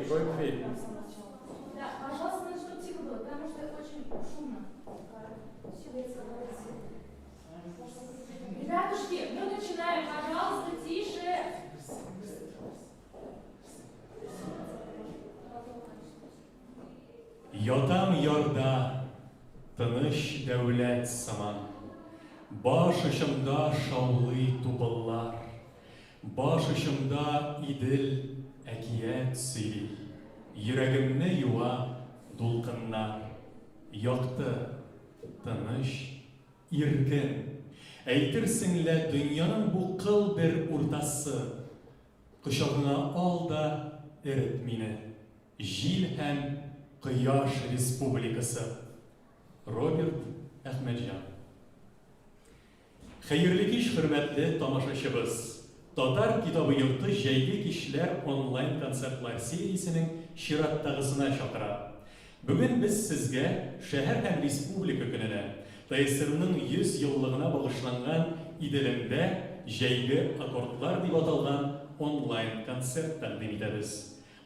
Окей. Да, пожалуйста, чтобы тихо было, потому что это очень шумно. Ребятушки, мы начинаем, пожалуйста, тише. Ятам ярда, тыныч дәүләт сыман. Баш очымда шаулый тубыллар. Баш очымда идел әкият сөйли. Йөрәгемне юа дулкыннар. Якты, тыныч, иркен. Әйтерсең лә дөньяның бу кыл бер уртасы. Кочагыңа ал да эрет мине. Җил һәм Кояш Республикасы. Роберт Әхмәтҗан. Хәерле кич, хөрмәтле тамашачыбыз. Татар китабы йорты җәйге кичләр онлайн концертлар сериясенең чираттагысына чакыра. Бүген без сезгә шәһәр һәм республика көненә, ТСРның 100 еллыгына багышланган Иделендә җәйге аккордлар дип аталган онлайн концерт тәкъдим итәбез.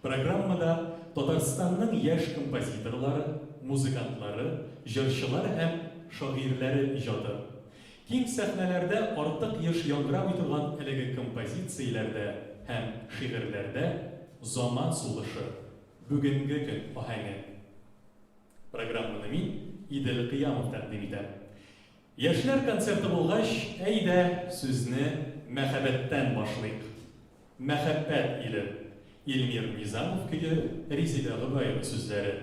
Программада Татарстанның яшь композиторлары, музыкантлары, җырчылар һәм шагыйрьләре иҗаты. Киң сәхнәләрдә артык еш яңгырамый торган әлеге композицияләрдә һәм шигырьләрдә заман сулышы, бүгенге көн аһәңе. Программаны мин Идел Кыямов тәкъдим итәм. Яшьләр концерты булгач, әйдә сүзне мәхәббәттән башлыйк. Мәхәббәт иле. Илмир Низамов көйе, Резида Гыбаева сүзләре.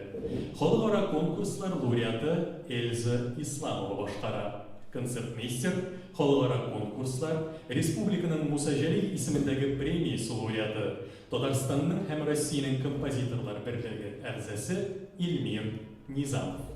Халыкара конкурслар лауреаты Эльза Исламова башкара. Концертмейстер, халыкара конкурслар, республиканың Муса Җәлил исемендәге премиясе лауреаты, Татарстанның һәм Россиянең композиторлар берлеге әгъзасы Илмир Низамов.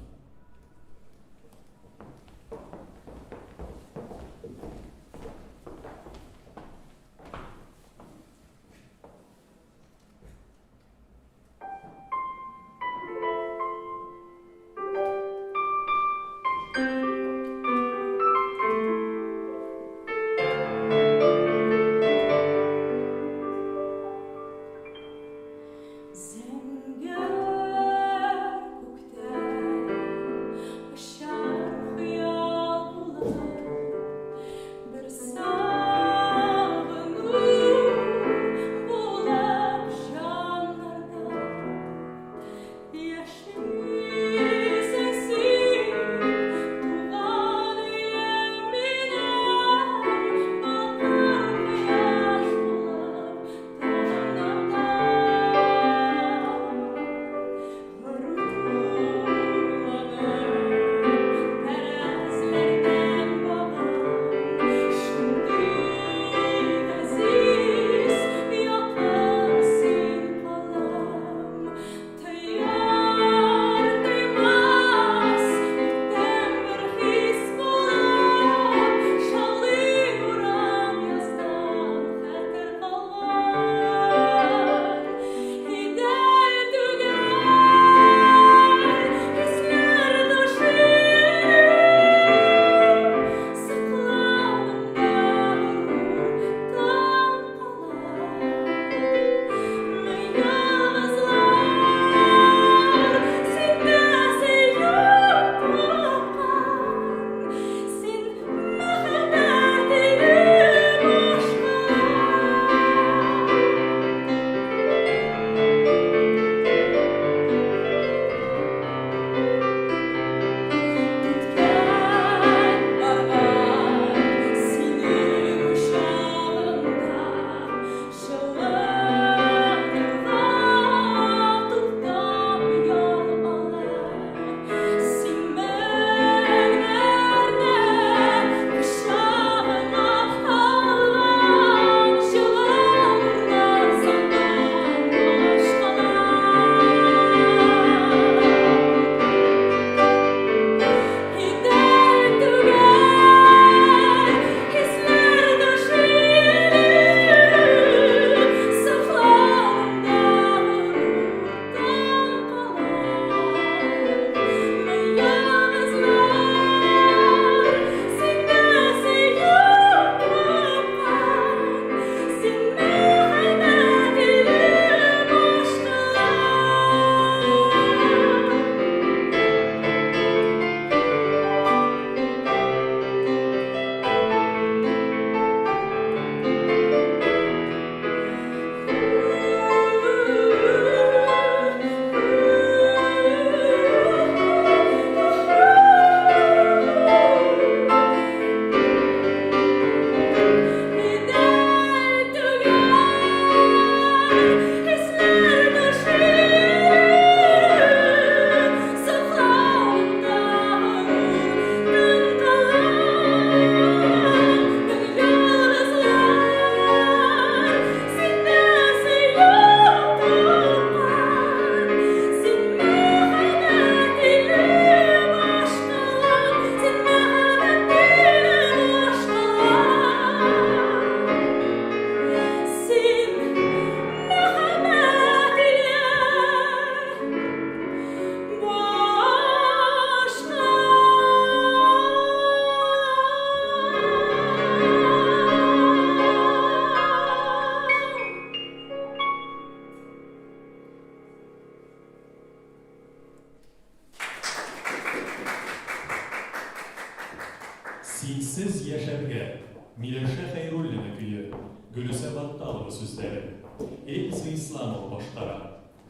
Зәңгәр күктә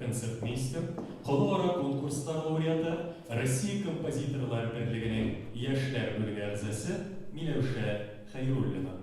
концертмейстер, халыкара конкурстар лауреаты, Россия композиторлар берлегенең яшьләр бүлеге әгъзасы Миләүшә Хәйруллина.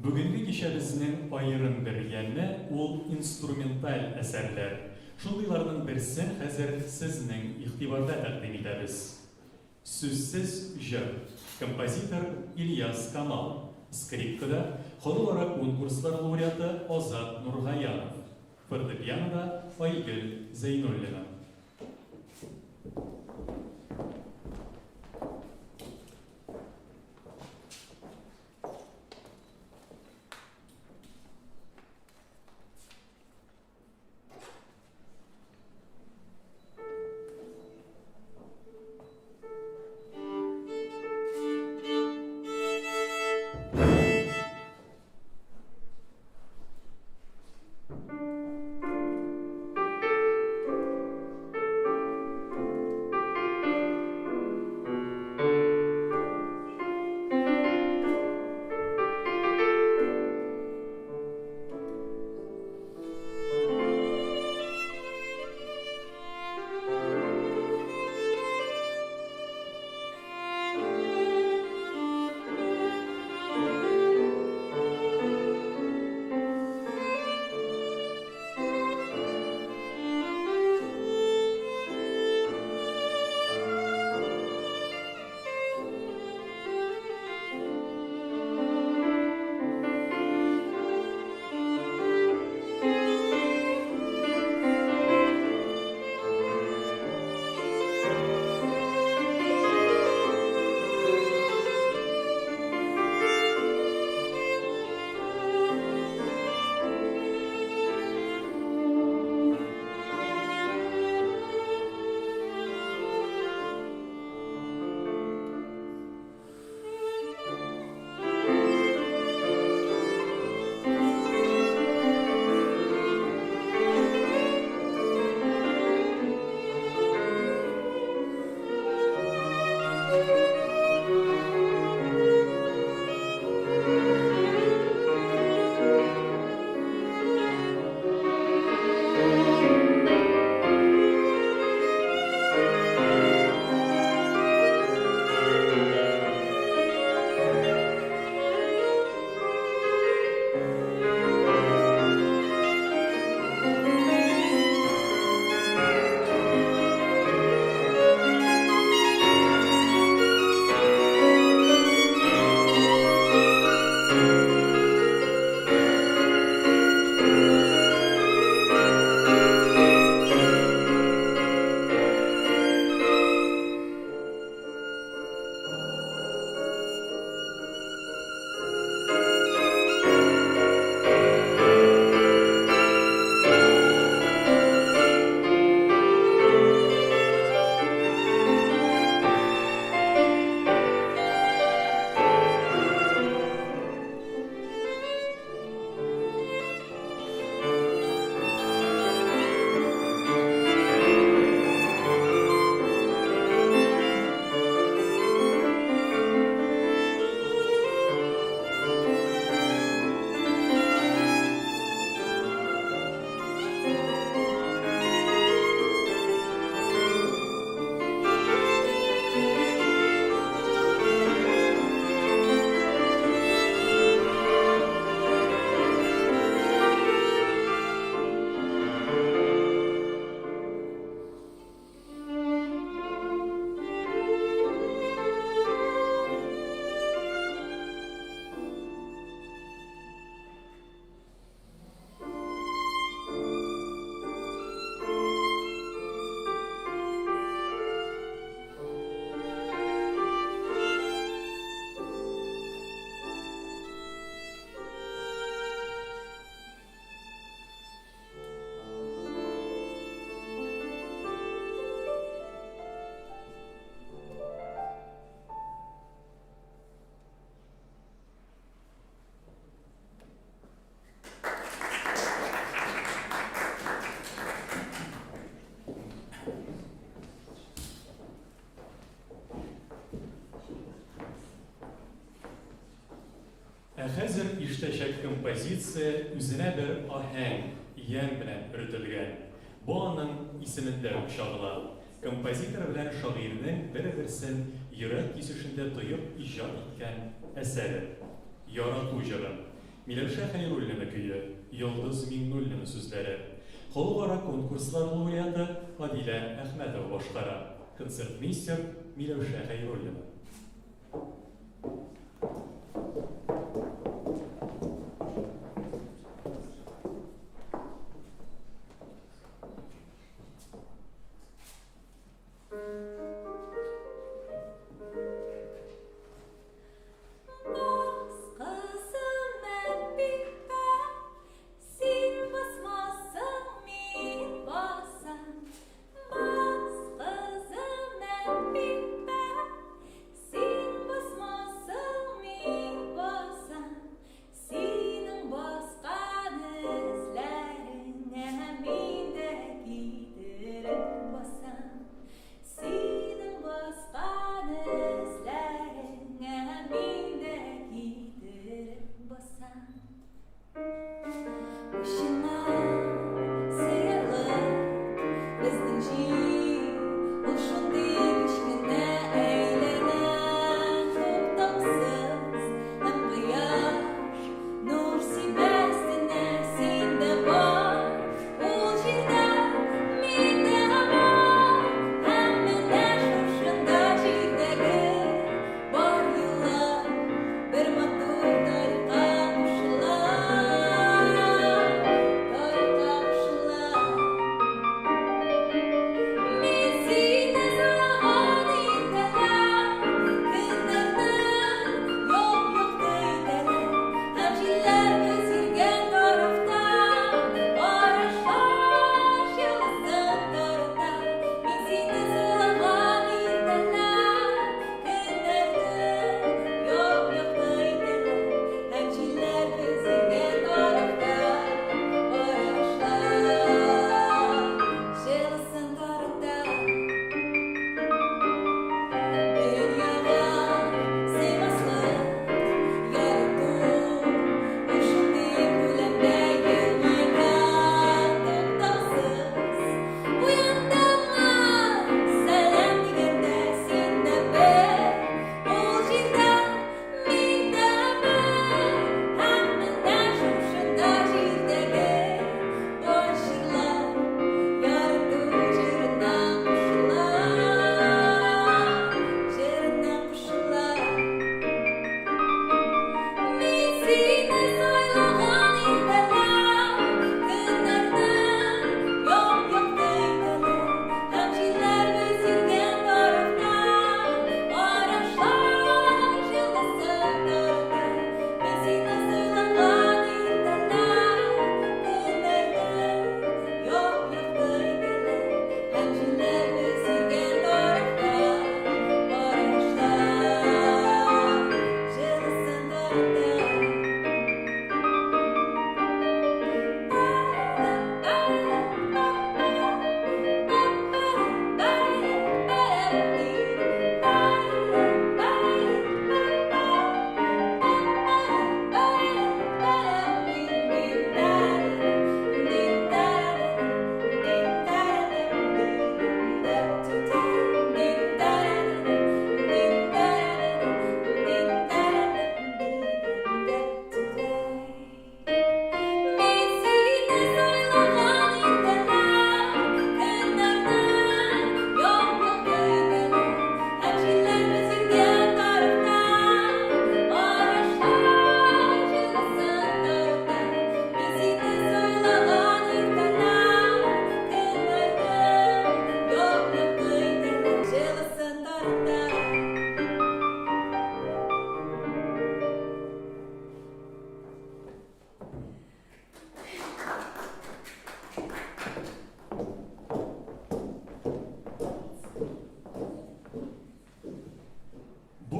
Бүгінгі кешебізнің айырын бір йәнне ул инструменталь әсәрләр. Шундыйларның берсен хәзер сезнең игътибарда тәкъдим итәбез. Сүзсез җыр. Композитор Ильяс Камал. Скрипкада халыкара конкурслар лауреаты Азат Нургаянов. Фортепианода Айгөл Зәйнуллина. Хәзер иштәчәк композиция үзенә бер аһәң, йән белән өртелгән. Бу аның исемендә үк чагыла. Композитор белән шагыйрьнең бер-берсен йөрәк кисешендә тоеп иҗат иткән әсәре. Ярату җыры. Миләүшә Хәйруллина көе, Йолдыз Миңнуллина сүзләре. Халыкара конкурслар лауреаты Адилә Әхмәтова башкара. Концертмейстер Миләүшә Хәйруллина.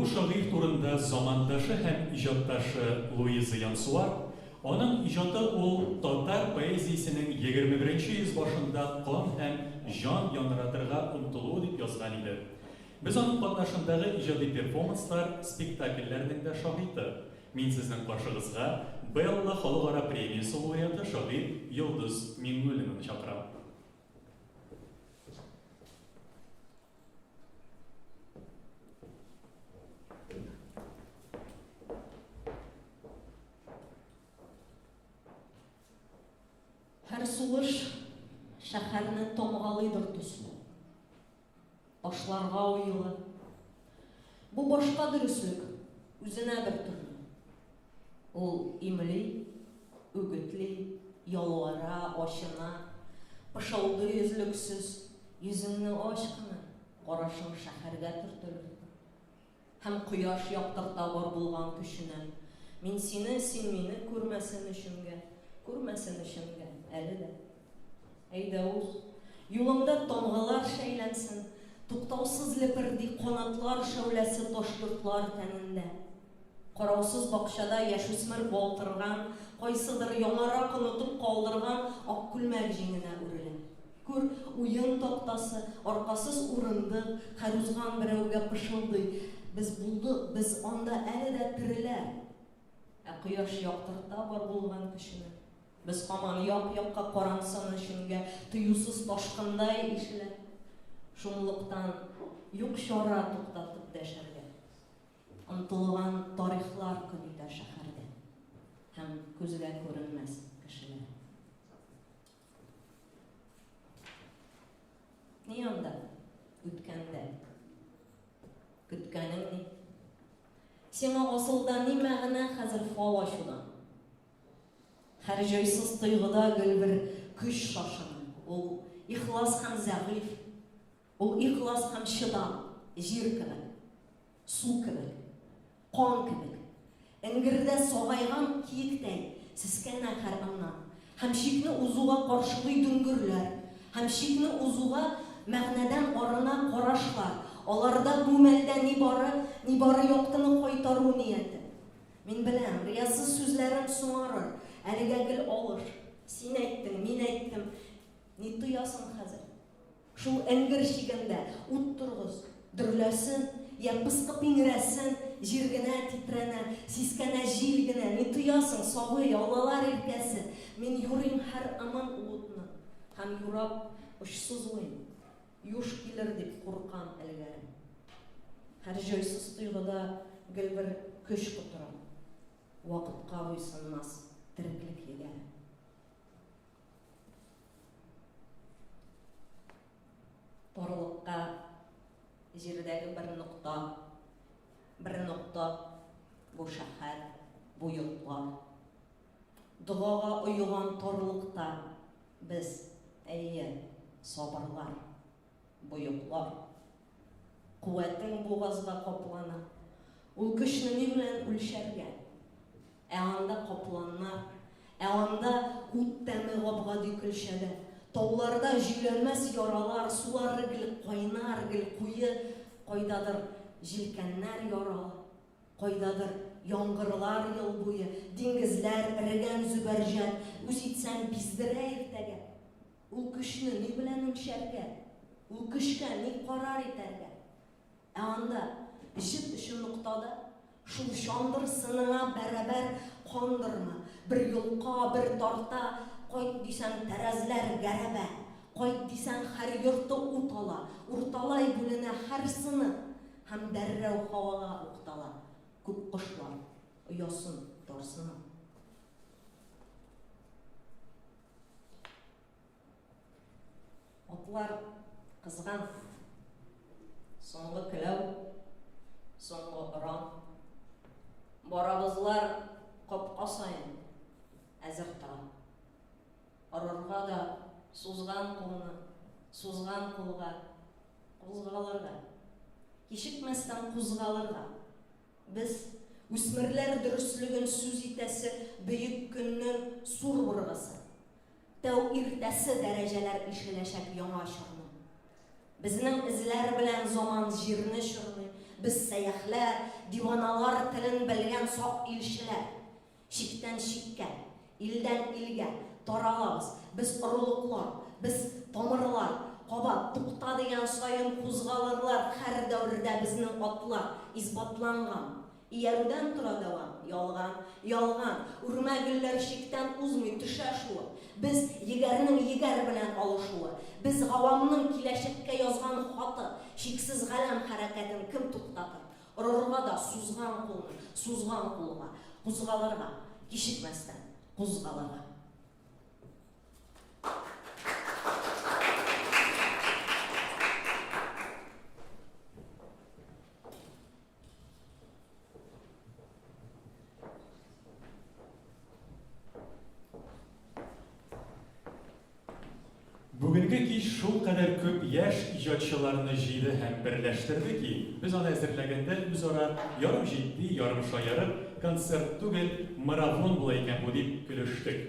Шагыйрь турында замандашы һәм иҗатташы Луиза Янсуар, аның иҗаты ул татар поэзиясенең 21-нче йөз башында кан һәм җан яңратырга омтылу дип язган иде. Без аның катнашындагы иҗади перформанслар, спектакльләрнең дә шаһиты. Мин сезнең каршыгызга Белла халыкара премиясе лауреаты шагыйрь Йолдыз Миңнуллинаны чакырам. сулыш шәһәрне томгалыйдыр төсле. Ташларга уелы. Бу башка дөреслек, үзенә бер төрле. Ул имли, үгетли, ялвара, ачына, пышылдый өзлексез, йөзеңне ач кына, карашың шәһәргә төртелер. Һәм кояш яктырта бар булган көченә. Мин сине, син мине күрмәсен өченгә, әле дә. Әйдә уз, юлыңда тамгалар шәйләнсен, туктаусыз леперди канатлар шәүләсе ташйортлар тәнендә. Караусыз бакчада яшүсмер балтырган, кайсыдыр яңарак онытып калдырган ак күлмәк җиңенә үрелә. Күр, уен тактасы, аркасыз урындык, хәрузган берәүгә пышылдый. Без булдык, без анда әле дә тереләр. Кояш яктырта бар булган көченә. Без һаман як-якка карансын өченгә, тыюсыз ташкындай ишелә. Шунлыктан юк чара туктатып дәшәргә. Омтылган тарихлар күнитә шәһәрдә. Һәм күзгә күренмәс кешеләр. Ни анда? Үткәндә. Көткәнең ни? Сиңа асылда ни мәгънә хәзер фал ачудан? Һәр җайсыз тойгыда гел бер көч шашына. Ул ихлас һәм зәгыйф. Ул ихлас һәм чыдам, җир кебек, су кебек, кан кебек. Эңгердә сагайган киектәй сискәнә һәр аннан. Һәм шикне узуга каршылый дүңгерләр. Һәм шикне узуга мәгънәдән арына карашлар. Аларда бу мәлдә ни бары яктыны кайтару нияте. Мин беләм, риясыз сүзләрем суңарыр, әлегә гел алыш. Син әйттең, мин әйттем. Ни тоясың хәзер? Шул эңгер шигендә ут тургыз, дөрләсен, я пыскып иңрәсен, җир генә титрәнә, сискәнә җил генә. Ни тоясың, сабый, алалар илкәсе. Мин юрыйм һәр аман утны, һәм юрап очсызлыйм. Юш килер дип куркам әлгәре. Һәр җайсыз тойгыда гел бер көч котыра. Вакытка буйсынмас тереклек егәре. Тарлыкка җирдәге бер нокта бу шәһәр, бу йортлар. Дугага уйган тарлыкта без, әйе, сабырлар. Боюклар. Куәтең бугазга каплана. Ул көчне ни белән үлчәргә? Анда капланнар, анда ут тәме габгади көлшәдә. Тауларда җиләнмәс яралар, сулары гел кайнар, гел куе, кайдадыр җилкәннәр яралы, кайдадыр яңгырлар ел буе, диңгезләр эрегән зүбәрҗәт, үз итсәң биздерә иртәгә. Ул көчне ни белән үлчәргә? Ул көчкә ни карар итәргә? Анда җит өчен нуктада шул чандыр сыныңа бәрабәр кандырма. Бер юлка, бер тарта, кайт дисәң тәрәзләр гәрәбә. Кайт дисәң һәр йорты ут ала. Урталай бүленә һәр сыны. Һәм дәррәү һавага уктала. Күп кошлар оясын тарсына. Атлар кызган. Соңгы келәү, соңгы ыран. Барабызлар капка сайын әзер тора. Арырга да сузган кулны, сузган кулга кузгалырга. Кичекмәстән кузгалырга. Без үсмерләр дөрестлеген сүз итәсе бөек көннең сур бургысы. Тәү иртәсе дәрәҗәләр ишеләчәк яңа чорны. Безнең эзләр белән заман җирне чорный. Без сәяхләр, диваналар телен белгән сак илчеләр. Чиктән чиккә, илдән илгә таралабыз. Без орлыклар, без тамырлар, кабат тукта дигән саен кузгалырлар. Һәр дәврдә безнең атлар избатланган. Иярүдән тора дәвам, ялган, үрмә гөлләр чиктән узмый төшә шулы. Без егәрнең егәр белән алышуы. Без гавамның киләчәккә язган хаты, чиксез галәм хәрәкәтен кем туктатыр? Орырга да сузган кулга, кузгалырга, кичекмәстән кузгалырга. Бүгінгі кеш шул қадар көп яш ижадчыларны җыйды һәм берләштерде ки, без аны әзерләгәндә үзара ярым җитди, ярым шаярып, концерт түгел, марафон була икән бу дип көлештек.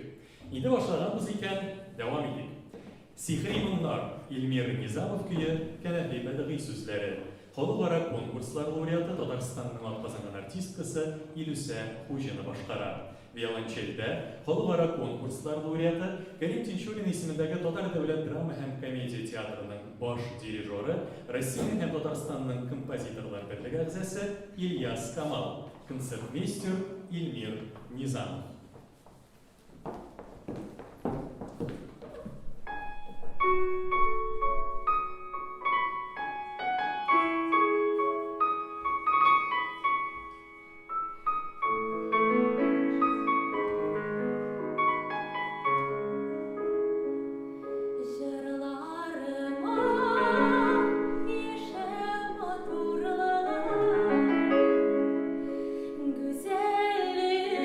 Инде башлаганбыз икән, дәвам итик. Сихри моңнар, Илмир Низамов көе, Кәнәфи бәдигый сүзләре. Халыкара конкурслар лауреаты Татарстанның атказанган артисткасы Илүсә Хуҗина башкара. Виолончельдә халыкара конкурслар лауреаты Кәрим Тинчурин исемендәге Татар дәүләт драма һәм комедия театрының баш дирижеры, Россия һәм Татарстанның композиторлар берлеге әгъзасы Ильяс Камал, концертмейстер Илмир Низамов. Güzelliği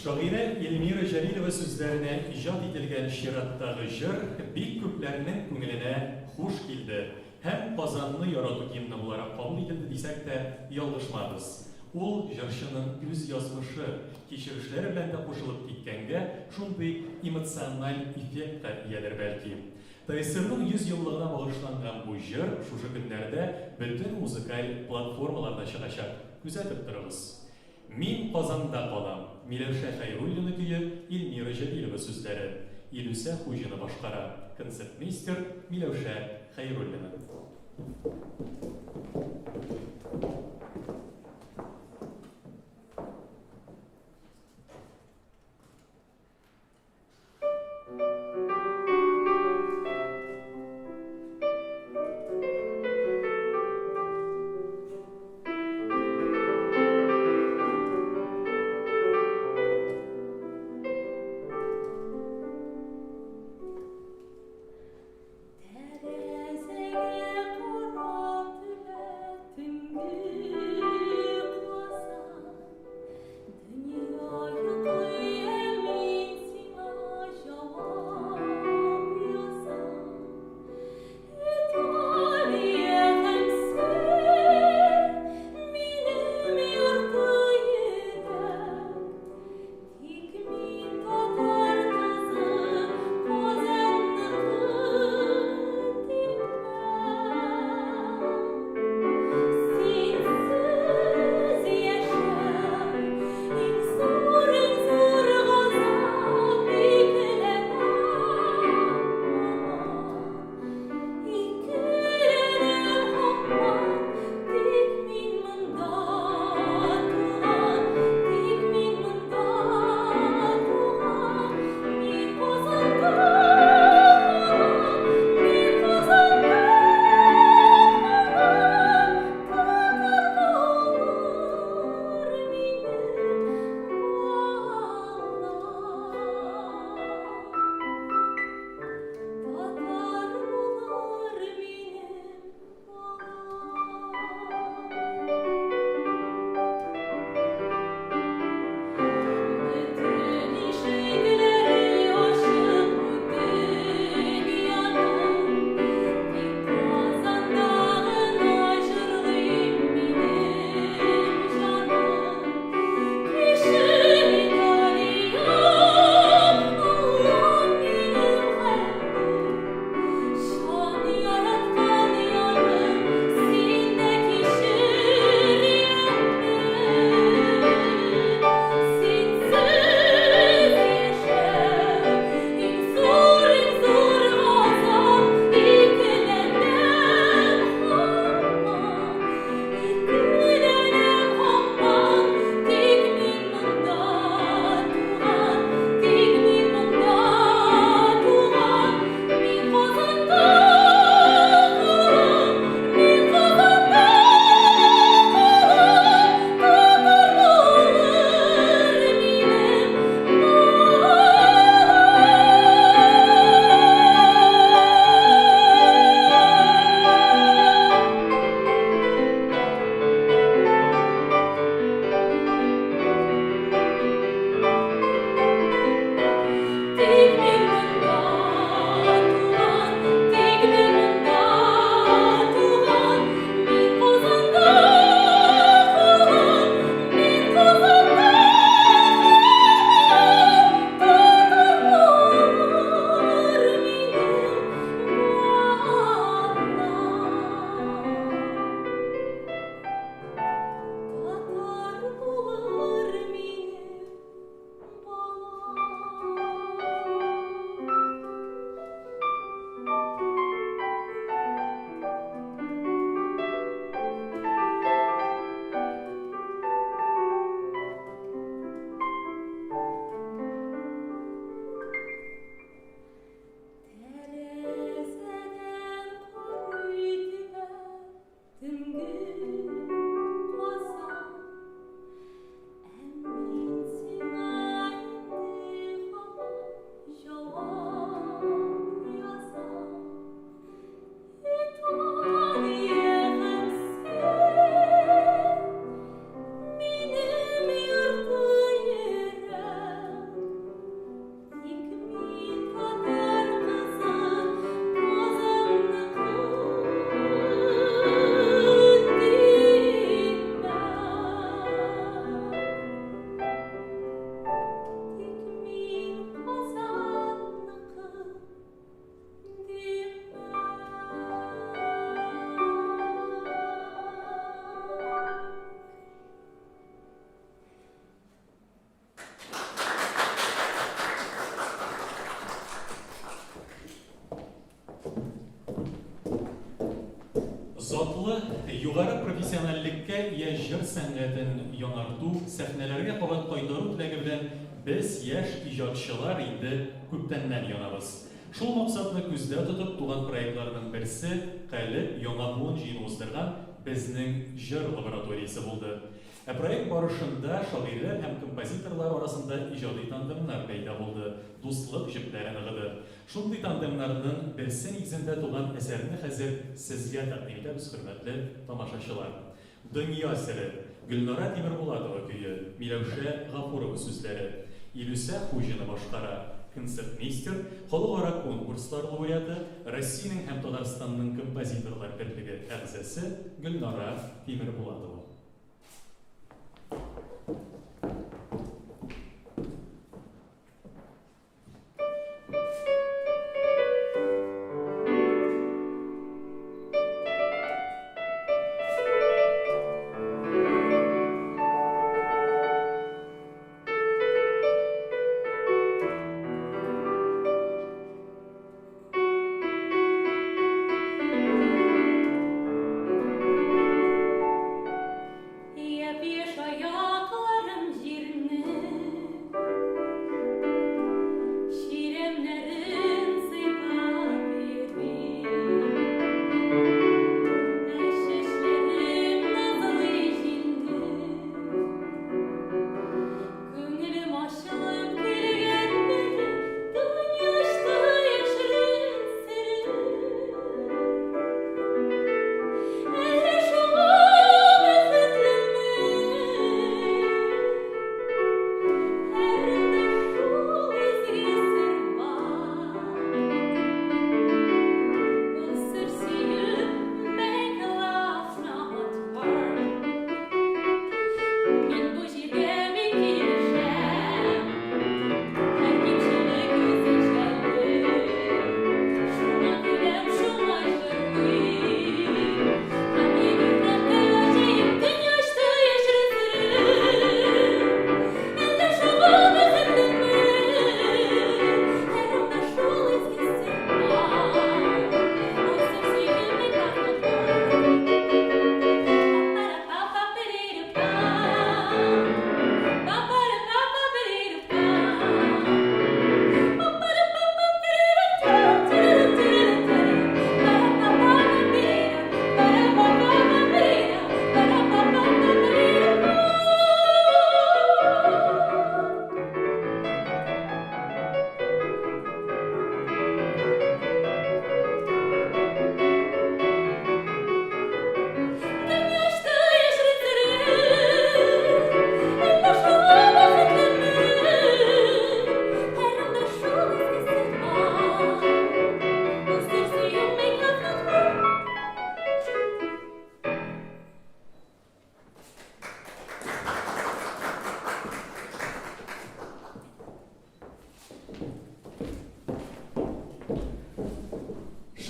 Şaire Elmira Jalilova sözlerine icad edilgen şiirattағы jыр bek köplerinin көңіліне hoş келді. Hem Kazanlı yaratı gimni olarak kabul edildi desek de yanlışmabız. Ol jыршының öz yazмышы, кечірішлері белән дә кушылып киткәнгә, шундый эмоциональ эффектка иялер бәлки. ТСРның 100 еллыгына багышланган бу җыр шушы көннәрдә бөтен музыкаль платформаларда чыгачак. Күзәтеп торыгыз. Мин Казанда калам. Миләүшә Хәйруллина көе, Эльмира Җәлилова сүзләре. Илүсә Хуҗина башкара. Концертмейстер Миләүшә Хәйруллина. Тәрәзәгә карап максатлы югары профессионаллеккә я җыр сәнгатен яңарту, сәхнәләргә кабат кайтару теләге белән без яшь иҗатчылар инде күптәннән янабыз. Шул максатны күздә тотып туган проектларның берсе Калиб яңа буын җыены уздырган безнең җыр лабораториясе булды. Проект барышында шагыйрьләр һәм композиторлар арасында иҗади тандемнар пәйда булды, дуслык җепләре ныгыды. Шундый тандемнарның берсе нигезендә туган әсәрне хәзер сезгә тәкъдим итәбез, хөрмәтле тамашачылар. Дөнья сере, Гөлнара Тимербулатова көе, Миләүшә Гафурова сүзләре, Илүсә Хуҗина башкара, концертмейстер, халыкара конкурслар лауреаты, Россиянең һәм Татарстанның композиторлар берлеге әгъзасы Гөлнара Тимербулатова.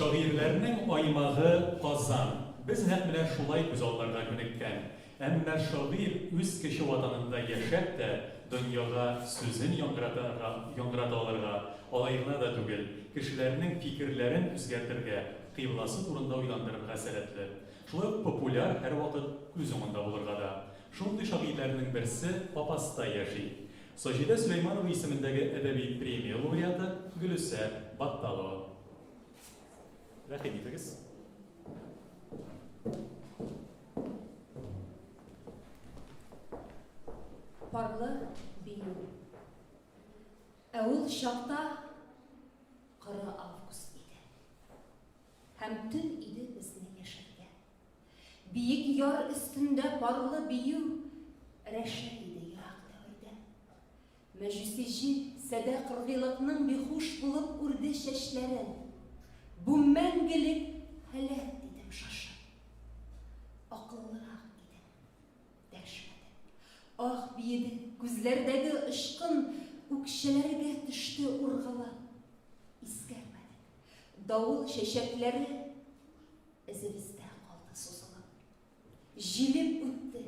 Шагыйрьләрнең аймагы Казан. Без нәкъ менә шулай күз алларга күнеккән. Әмма шагыйрь үз кеше ватанында яшәп тә дөньяга сүзен яңгырата алырга, алайгына да түгел, кешеләрнең фикерләрен үзгәртергә, кыйбласы турында уйландырырга сәләтле. Шулай популяр һәр вакыт күз уңында булырга да. Шундый шагыйрьләрнең берсе Папаста яши. Саҗидә Сөләйманова исемендәге әдәби премия лауреаты Гөлүсә Батталова. Рәхим итегез. Парлы бию. Әул шақта қыры август иде. Һәм төн иде безнең яшәргә. Биек яр өстендә парлы бию рәшә иде ерак дәврдә. Мәҗүси җил сәдә кыргыйлыкның бихуш булып үрде чәчләрен. Бу мәңгелек һәлак дидем шашып. Акыллырак идем, дәшмәдем. Ах биеде, күзләрдәге ышкын үкшәләргә төште ургылап. Искәрмәдек. Давыл чәчәкләре эзебездә калды сузылып. Җилеп үтте.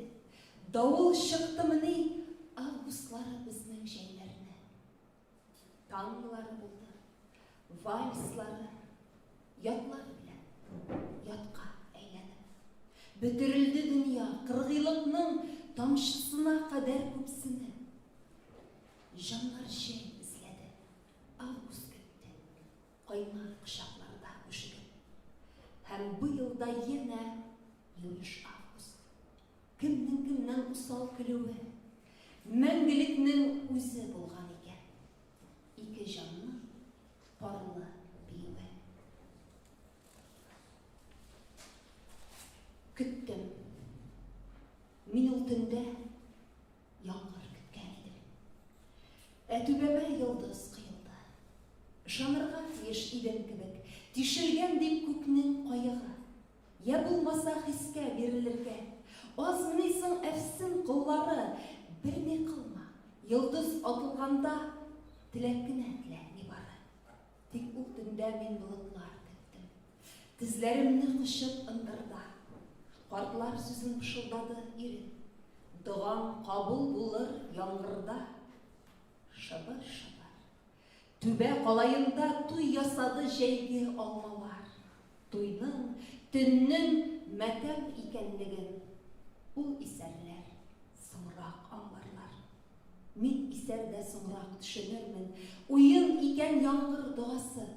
Давыл чыктымыни августлары безнең җәйләренә. Танглары булды, вальслары, ятлар белән ятка әйләнеп. Бөтірілді дүния, қырғилықның тамшысына қадар көпсіні. Жанлар жел ізледі, август көтті, қойма құшақларда өшігіп. Һәм бұйылда ена еліш август. Кімнің ұсал күлуі, мәңгілікнің өзі болған екен. Икі жанның парлы бейуі. Күттім. Мен ол түнде яңғыр күткен едім. Әтүбәмә йылдыз қиылды. Шамырға еш идем кебек, тишелген деп көкнің қайығы. Я булмаса хискә берілерге. Аз мінейсің әфсін қыллары, бір не қылма. Йылдыз атылғанда тіләккіне тілә не бары. Тек ол түнде мен бұлытлар күттім. Тізлерімні қышып ындырда. Қартлар сүзін пышылдады ерін. Дұғам қабыл болыр яңғырда. Шабыр-шабыр. Түбә қалайында туй ясады жәйге алмалар. Туйның, түннің мәтәм икәнлеген. Ул исәрләр, соңырақ аңларлар. Мен исәрдә соңырақ түшінермін. Уйын икән яңғыр дұғасы.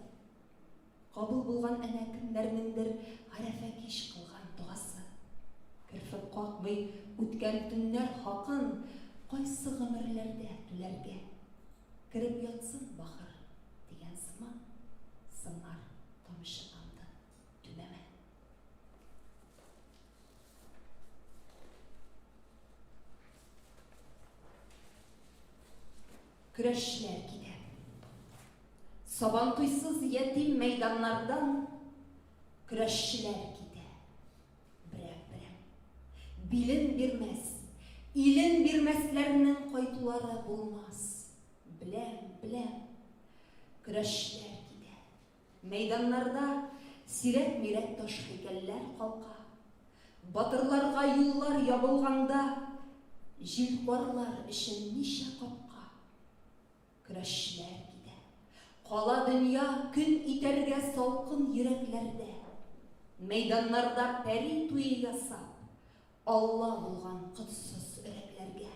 Қабыл болған әнә кімдерміндір ғарәфә кеш қылған дұғасы. Кірфіп қақмай өткен түннер хақын қайсы ғымырлерде түлерге. Кіріп ятсын бақыр деген сыман, сыңар тамшы анды түмеме. Күрәшшілер киде. Сабан туйсыз етим мейданлардан күрәшшілер киде. Билін бермәс, илін бермәсләрінің қайтулары болмас. Біләм, күрәшшілер киде. Мейданларда сирәк-мирәк таш хикәлләр қалқа. Батырларға юллар ябылғанда, жилқуарлар ішін нише қапқа. Күрәшшілер киде. Қала дүния күн итерге салқын йөрәкләрдә. Мейданларда пәри туйы ясап, Алла болған құтсыз үрәкләргә.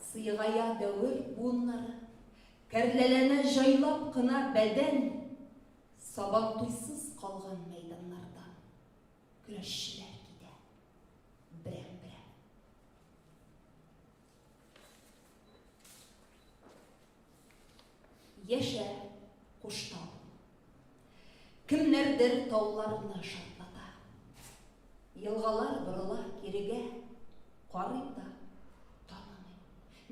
Сыйғая дәуір буынлары, кәрләләне жайлап қына бәдән, сабан туйсыз қалған мейданлардан күрәшшілер киде. Бірәм-бірәм. Яшә құштау. Кімнәрдір тауларны шартлата. Йылғалар бұрыла кереге, қарып да танымай.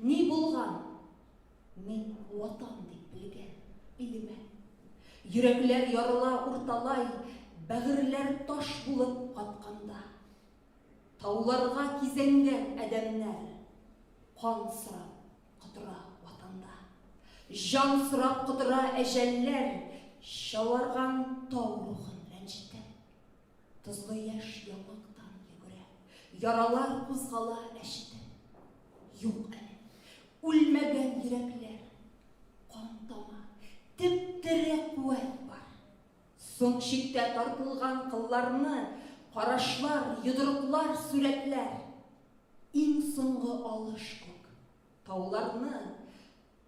Не болған? Мен ватан деп білген иліме. Йөрәкләр ярыла урталай, бәғірләр таш болып қатқанда. Тауларға кизәнгән әдәмнәр, қан сұрап құтыра ватанда. Жан сұрап құтыра әжәлләр, шауарған тау рухын рәнжітті. Тұзлы яш ямақтан егірі, яралар қозғала әшіті. Юқ әлі, өлмәгән йөрәкләр, қантама, тіп-тірі қуәт бар. Соң шекте тартылған қылларны, қарашлар, йыдырықлар, сүрәтләр. Иң соңғы алыш көк, тауларны,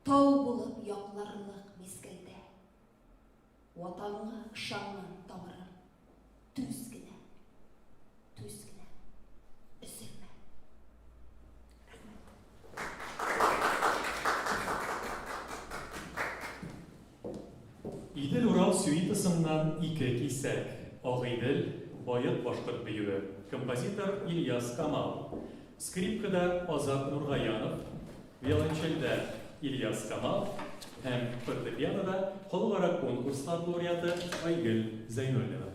тау болып яқларлық мезгілді. Ватанға шаңын тамырын, түзгіне, үзілме. Идел Урал сюитасыннан ике кисәк. Ағидел, байыт башқұрт бейуі. Композитор Ильяс Камал. Скрипкада Азат Нурғаянов. Виолончельда Ильяс Камал. Һәм фортепианода халықара конкурслар лауреаты Айгөл Зайнуллина.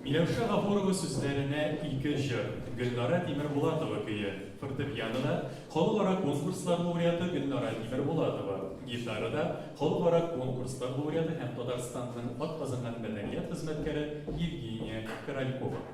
Миләүшә Гафурова сүзләренә ике җыр. Гөлнара Тимербулатова көе. Фортепианода халыкара конкурслар лауреаты Гөлнара Тимербулатова. Гитарада халыкара конкурслар лауреаты һәм Татарстанның атказанган мәдәният хезмәткәре Евгения Королькова.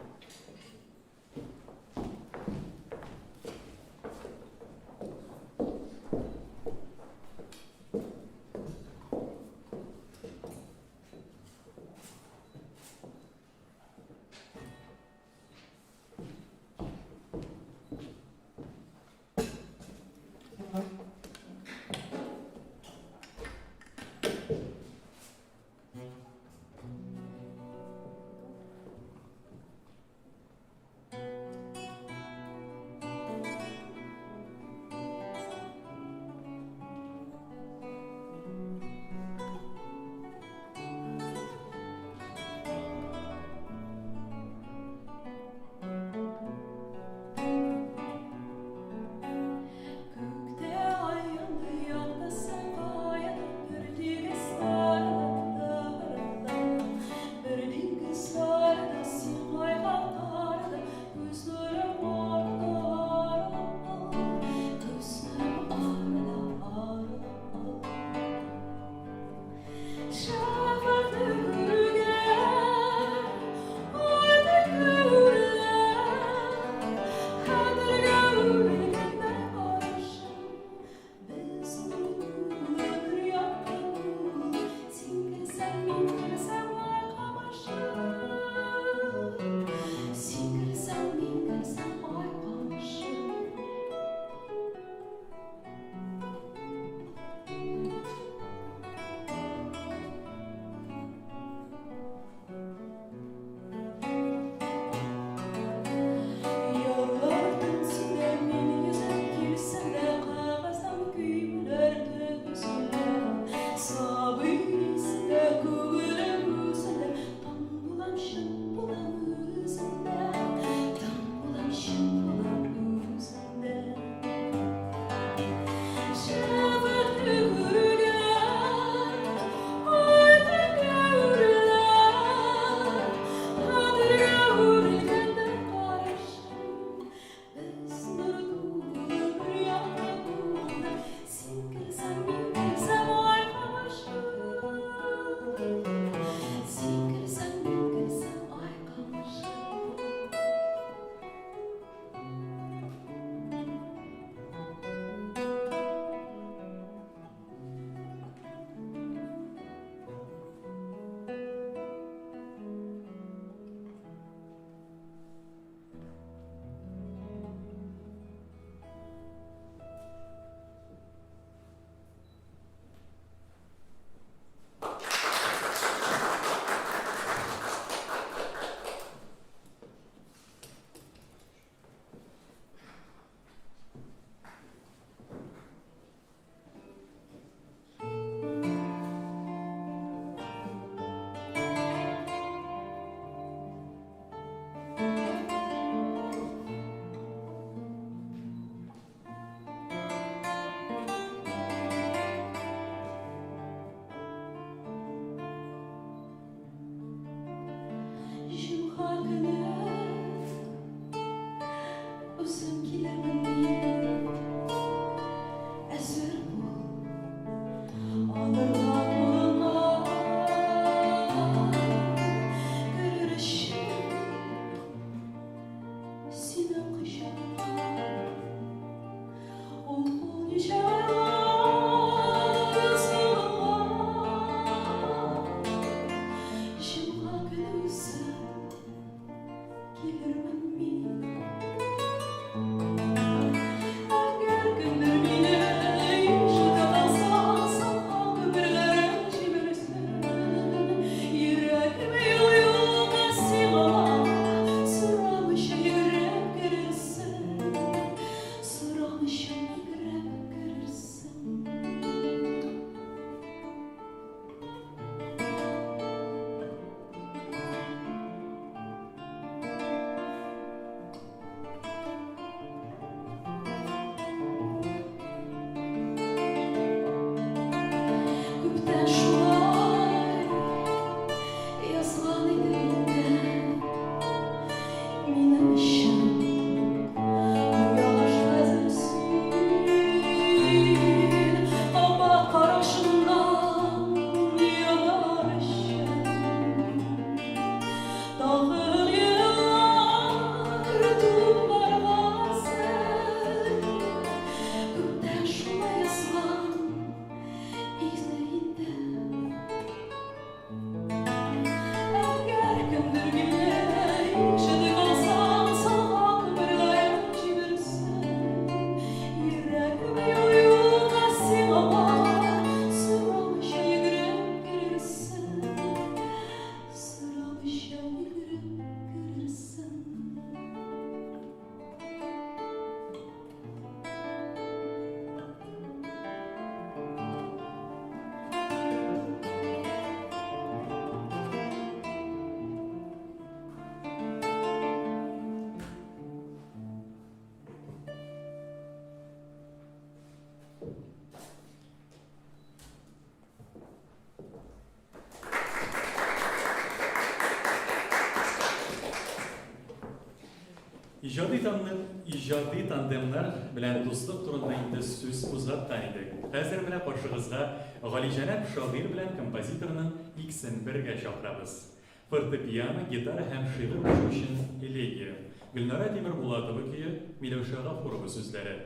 İcadi tandemler bilen dostluk turunda indi söz uzattan idik. Hazır bilen karşınızda Galijanab şair bilen kompozitorunun ikisini birge çağırabız. Fortepiyano, gitar hem şiir için elegi. Gülnara Timurbulatova ki Milevşa Gafurova sözleri.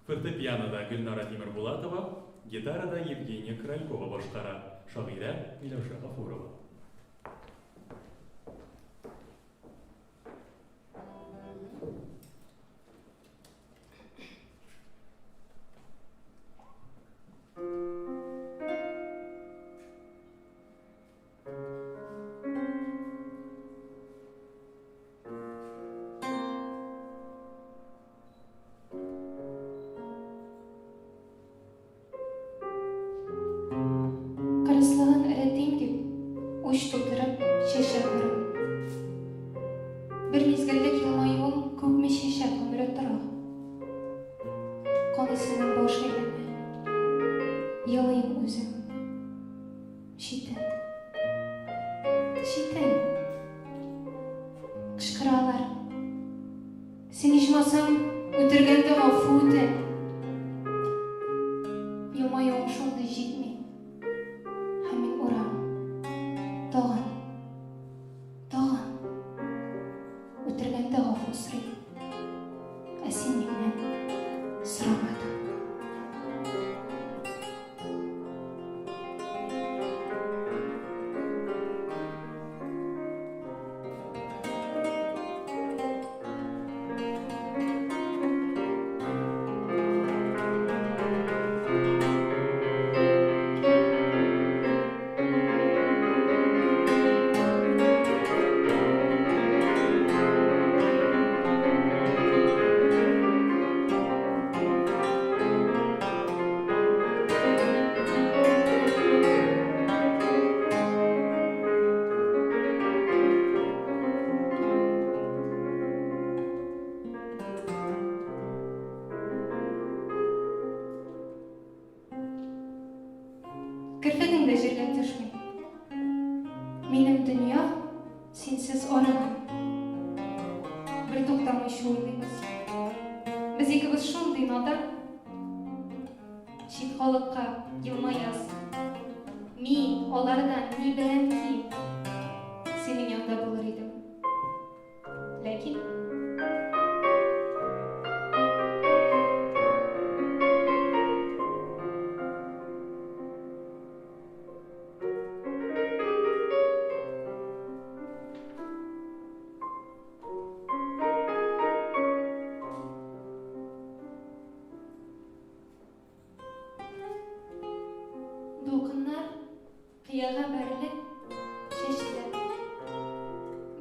Fortepiyanoda Gülnara Timurbulatova, gitarada Yevgeniya Kralkova başkara. Şaire Milevşa Gafurova. Karıslığın ereteyim deyip, uç tutturup şeşe kırım. Bir mezgillik yılmayıvım köpme şeşe kömürü tıra. Konusunu boş eyleme. Yalayım özüm. Şiten. Şiten. Kışkıralar. Sen içmasam ötürgende gafute. Yılmayıvım şolda jitme. Hemen ora. Dağın. Dağın. Ötürgende gafusri. Asinlikten sıramadım. Kirpigin de jirge düşmeyin. Benim dünya sensiz oramam. Bir to'xtamay sho'rlaymiz. Biz ikimiz shunday nodar. Chet-xoliqqa yilmayas. Men olardan ne bilanki sening yonida bo'lar edim. Lekin Do'qinlar qiyaga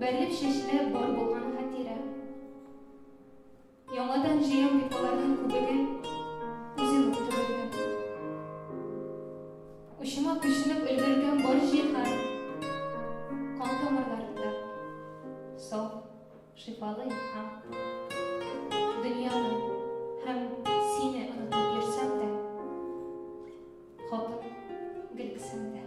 berilib sheshilib bor bo'lgan xatira. Yangadan jiyam deb olardan ko'piga o'zim o'tirdim. Ushima kuchinib ulgurgan bor jihatlar qon tomirlarimda sof, shifoli ham dunyoni ham seni unutib yursam-da xotin gilkisimda.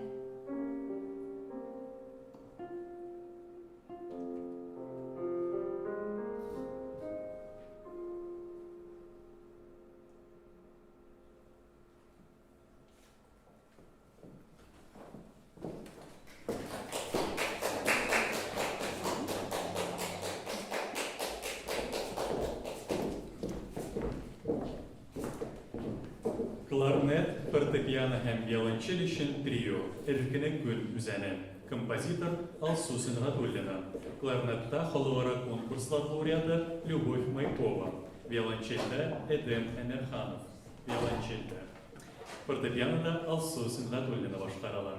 Klarnet, fortepiyano hem violonçel için trio, Erkine Gül üzerine. Композитор Алсу Сингатуллина. Кларнетта халывара конкурслар лауреаты Любовь Майкова. Violonçelde Эдем Эмерханов. Violonçelde. Fortepiyanoda Алсу Сингатуллина başkaralar.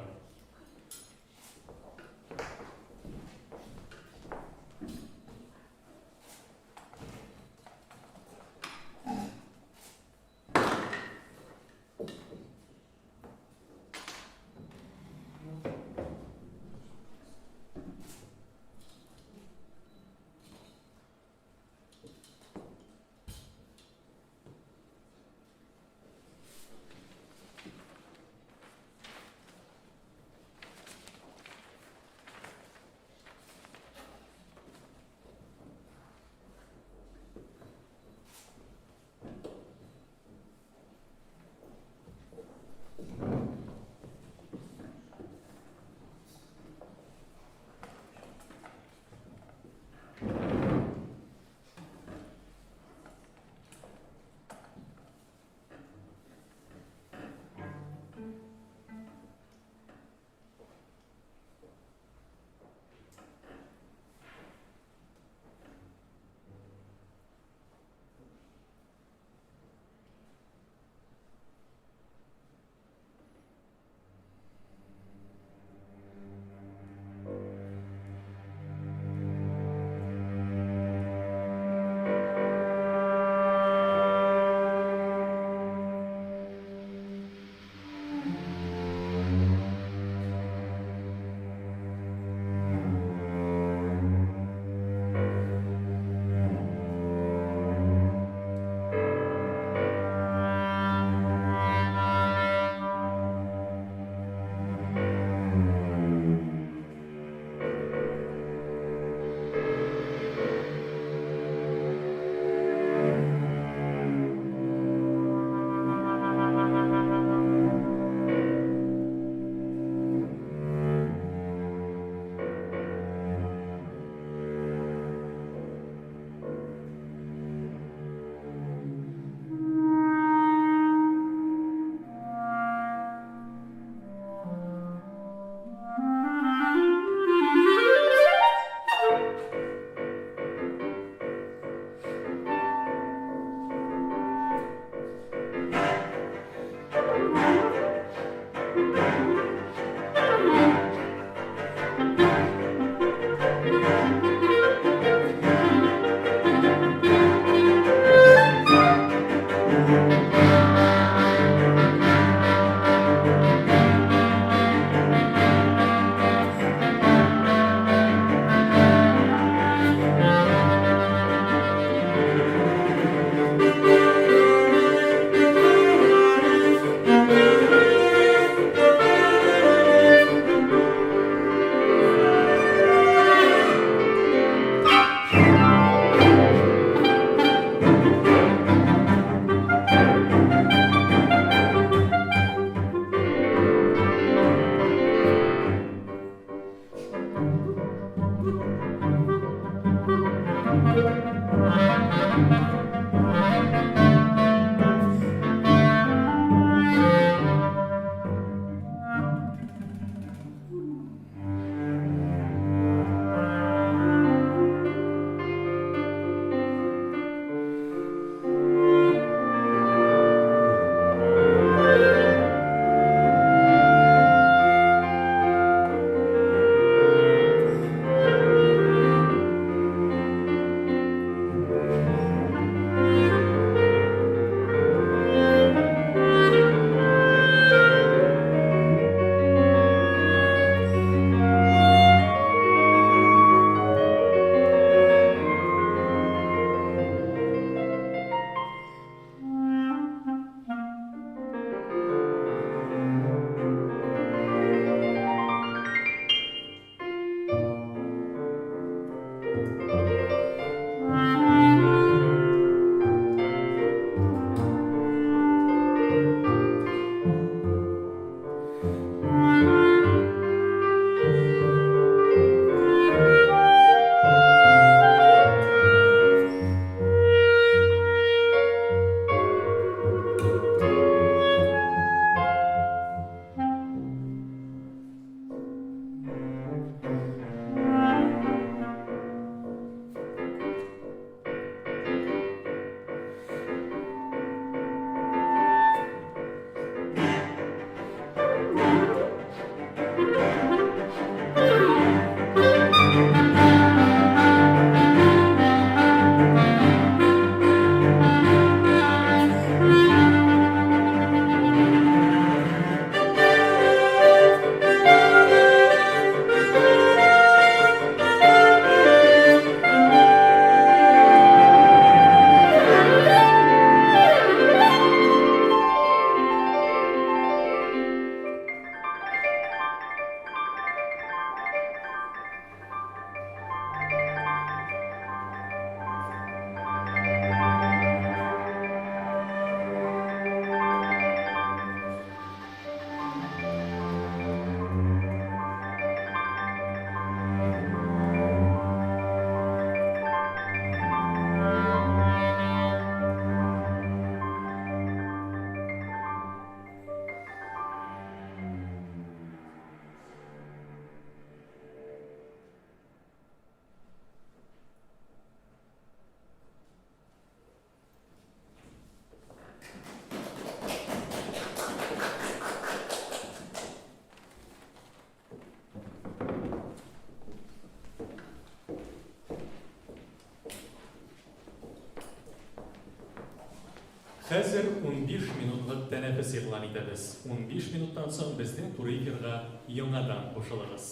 Хәзер 15 минутлык тәнәфес игълан итәбез. 15 минуттан соң безнең туры эфирга яңадан кушылыгыз.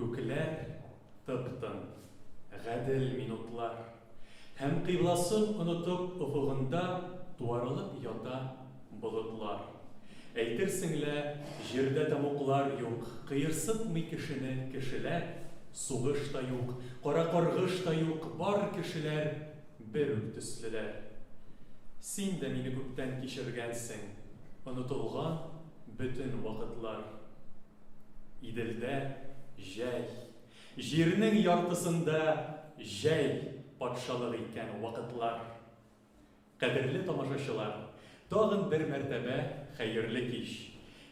Күкләр тып-тын, гадел минутлар. Һәм кыйбласын онытып офыгында туарылып ята болытлар. Әйтерсеңлә, җирдә тамуклар юк, кыерсытмый кешене кешеләр, сугыш та юк, кара каргыш та юк, бар кешеләр бер үк төслеләр. Син дә мине күптән кичергәнсең, онытылган бөтен вакытлар. Иделдә җәй, җирнең яртысында җәй патшалык иткән вакытлар. Кадерле тамашачылар, тагын бер мәртәбә хәерле кич.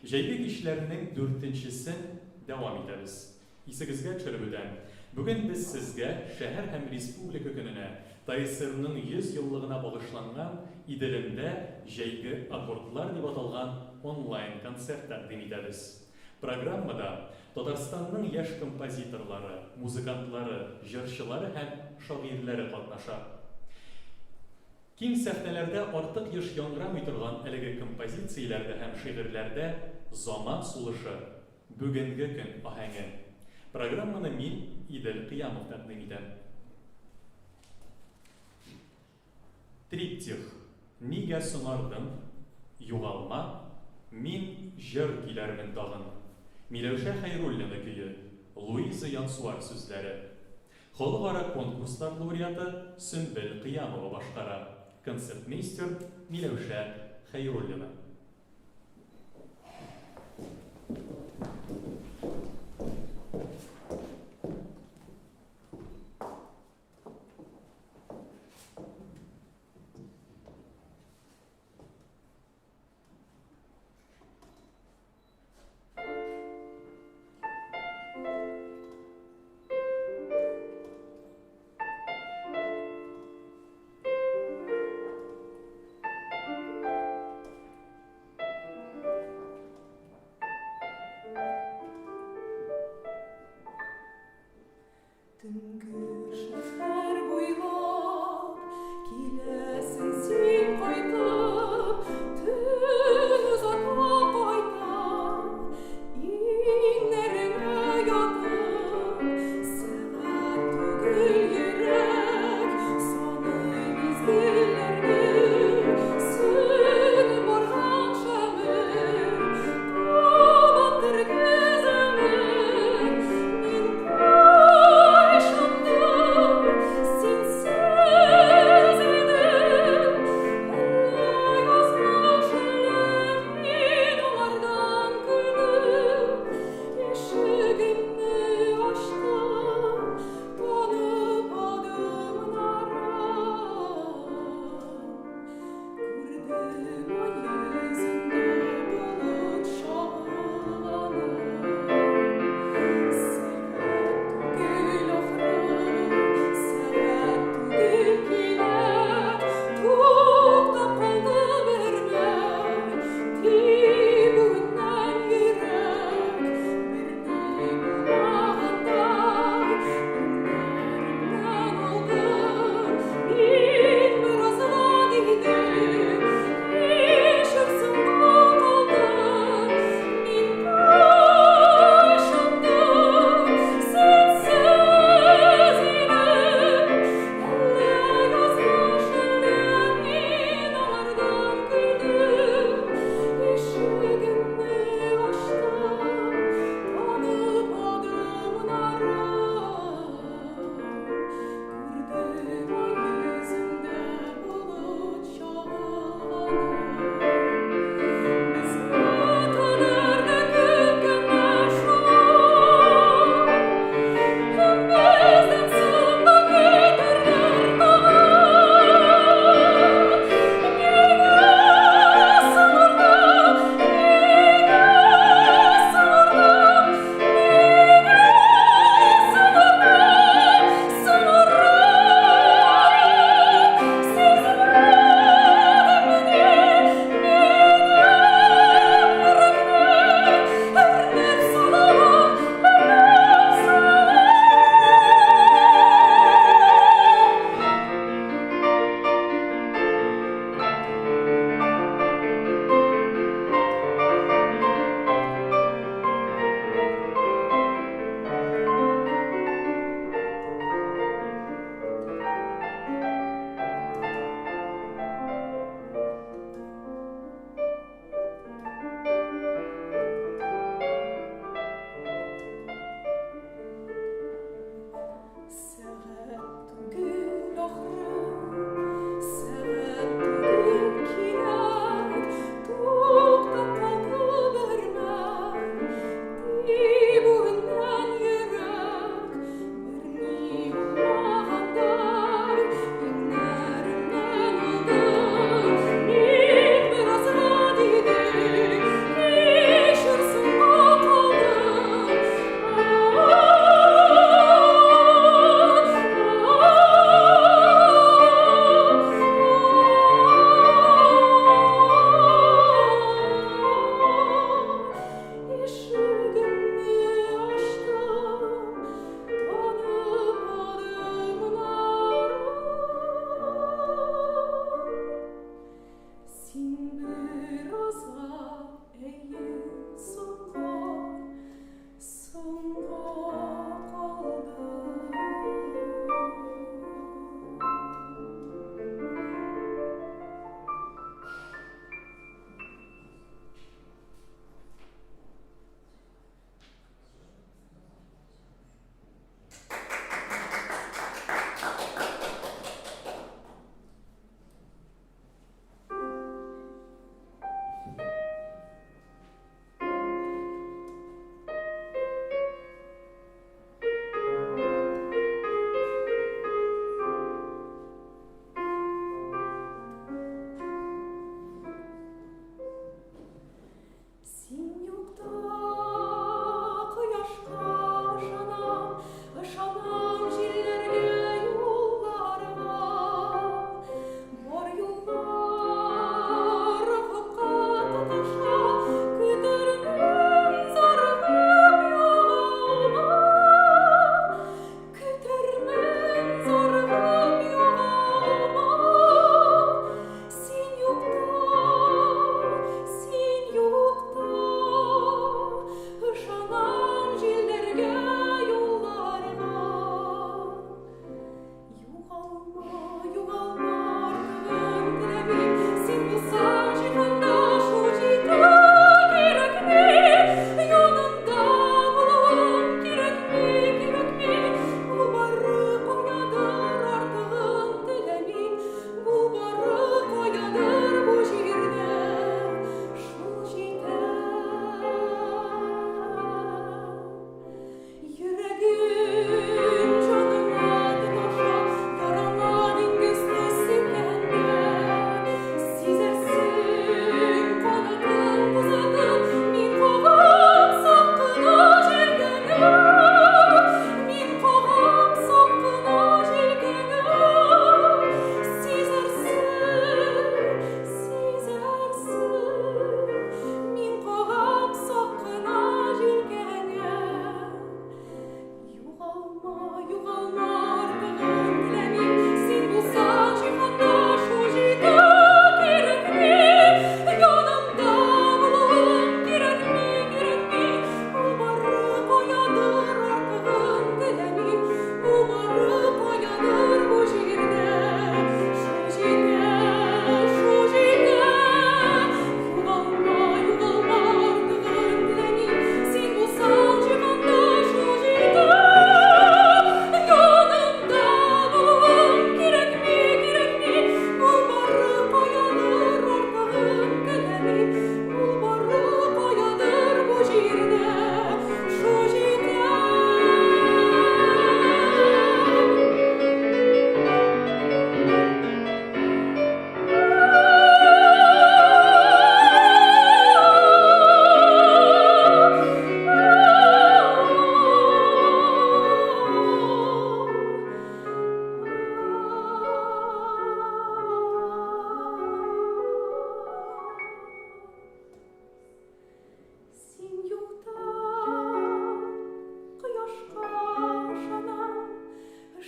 Җәйге кичләрнең 4-нчесен дәвам итәбез. Исегезгә төшереп үтәм. Бүген без сезгә шәһәр һәм республика көненә ТСРның 100 еллыгына багышланган Иделемдә җәйге аккордлар дип аталган онлайн концерт тәкъдим итәбез. Программада Татарстанның яшь композиторлары, музыкантлары, җырчылары һәм шагыйрьләре катнаша. Киң сәхнәләрдә артык еш яңгырамый торган әлеге композицияләрдә һәм шигырьләрдә заман сулышы, бүгенге көн аһәңе. Программаны мин, Идел Кыямов, тәкъдим итәм. Триптих. Нигә соңардым, югалма, мин җыр киләрмен тагын. Миләүшә Хәйруллина көе, Луиза Янсуар сүзләре. Халыкара конкурслар лауреаты Сөмбел Кыямова башкара. Концертмейстер Миләүшә Хәйруллина. Thank you.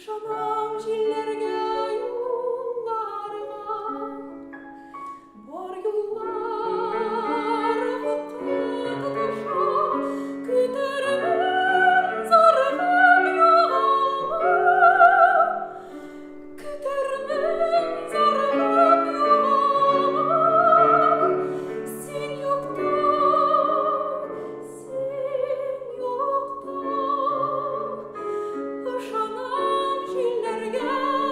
Ышанам җилләргә, юлларга, бар юллар вакытыша, көтәрмен зарыгым югалма, көтәрмен зарыгым югалма, син юкта, ышанам җилләргә.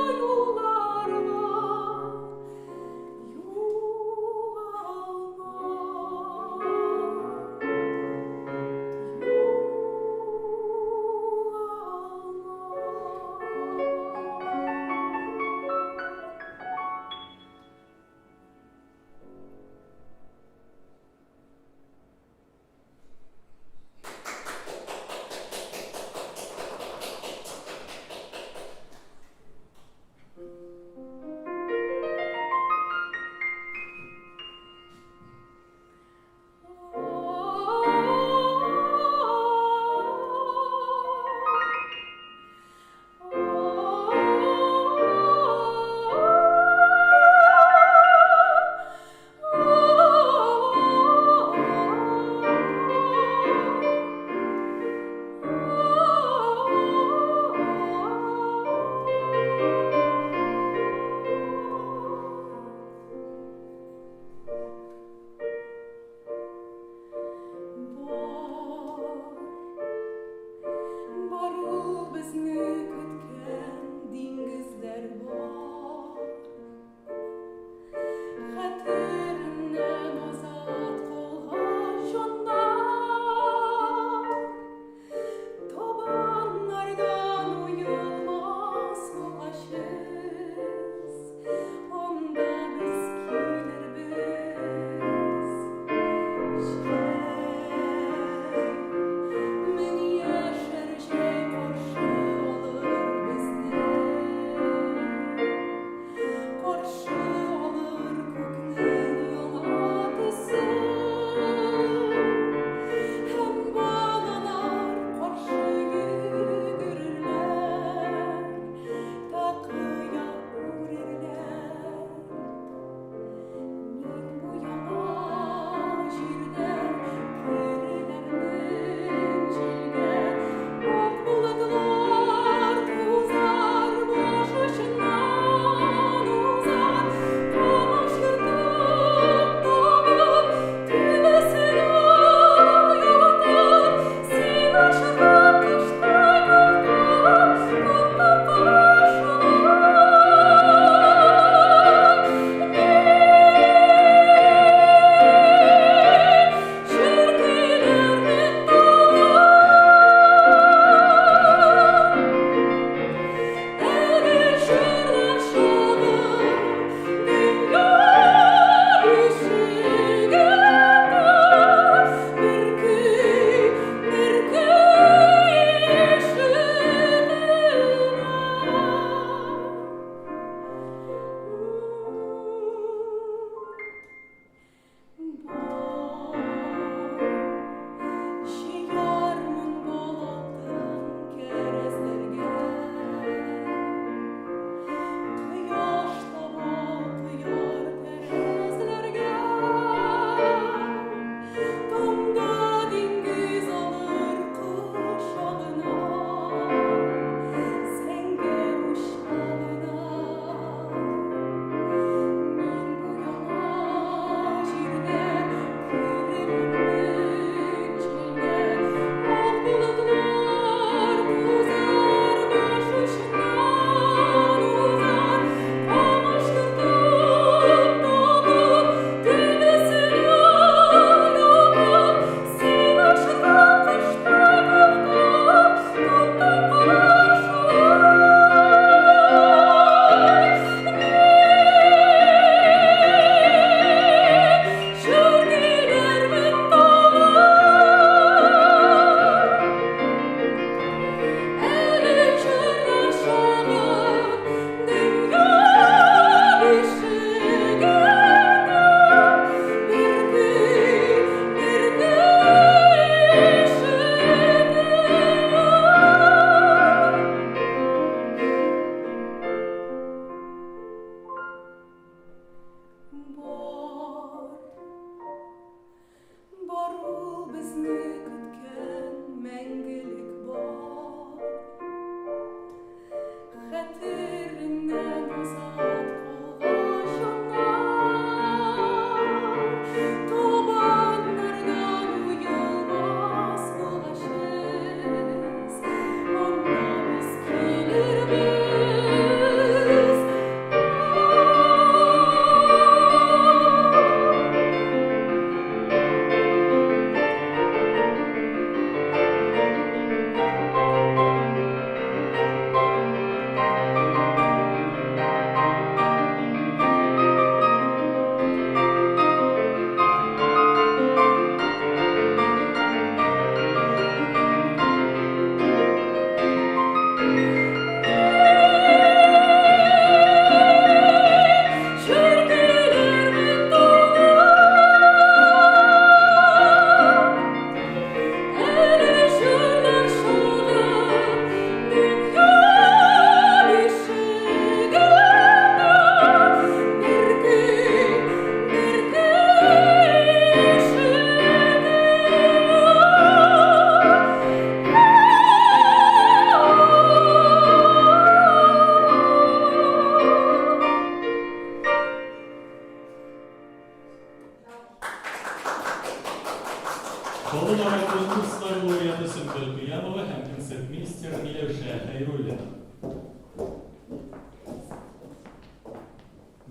Халыкара конкурслар лауреаты Сөмбел Кыямова һәм концертмейстер Миләүшә Хәйруллина.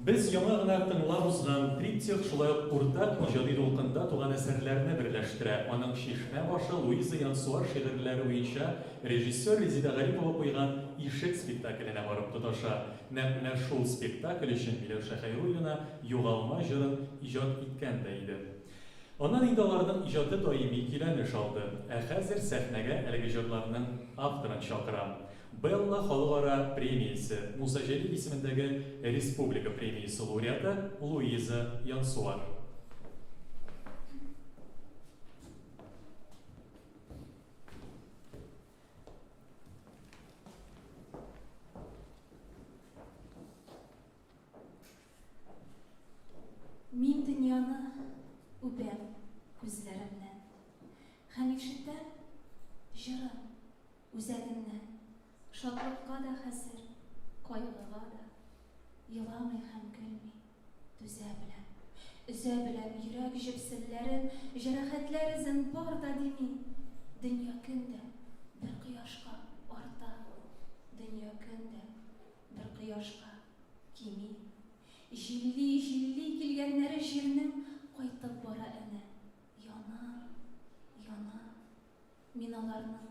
Без яңа гына тыңлап узган триптих шулай ук уртак иҗади дулкында туган әсәрләрне берләштерә. Аның Шишмә башы Луиза Янсуар шигырьләре буенча режиссер Резида Гарипова куйган Ишек спектакленә барып тоташа. Нәкъ шул спектакль өчен Миләүшә Хәйруллина югалма җырын иҗат иткән дә иде. Аннан инде аларның иҗаты даими киләнеш алды. Ә хәзер сәхнәгә әлеге җырларның авторын чакыра. Белла халыкара премиясе, Муса Җәлил исемендәге республика премиясе лауреаты Луиза Янсуар. Мин дөньяны үбәм күзләремнән, һәм ишетәм җырын үзәгеннән. Шатлыкка да хәзер, кайгыга да, еламый һәм көлми, түзә беләм. Өзә беләм йөрәк җепселләрен, җәрәхәтләр эзен бар да дими. Дөнья көндә бер кояшка арта, дөнья көндә бер кояшка кими. Җилли килгәннәре җирнең кайтып бара әнә. Яна, яна, мин аларның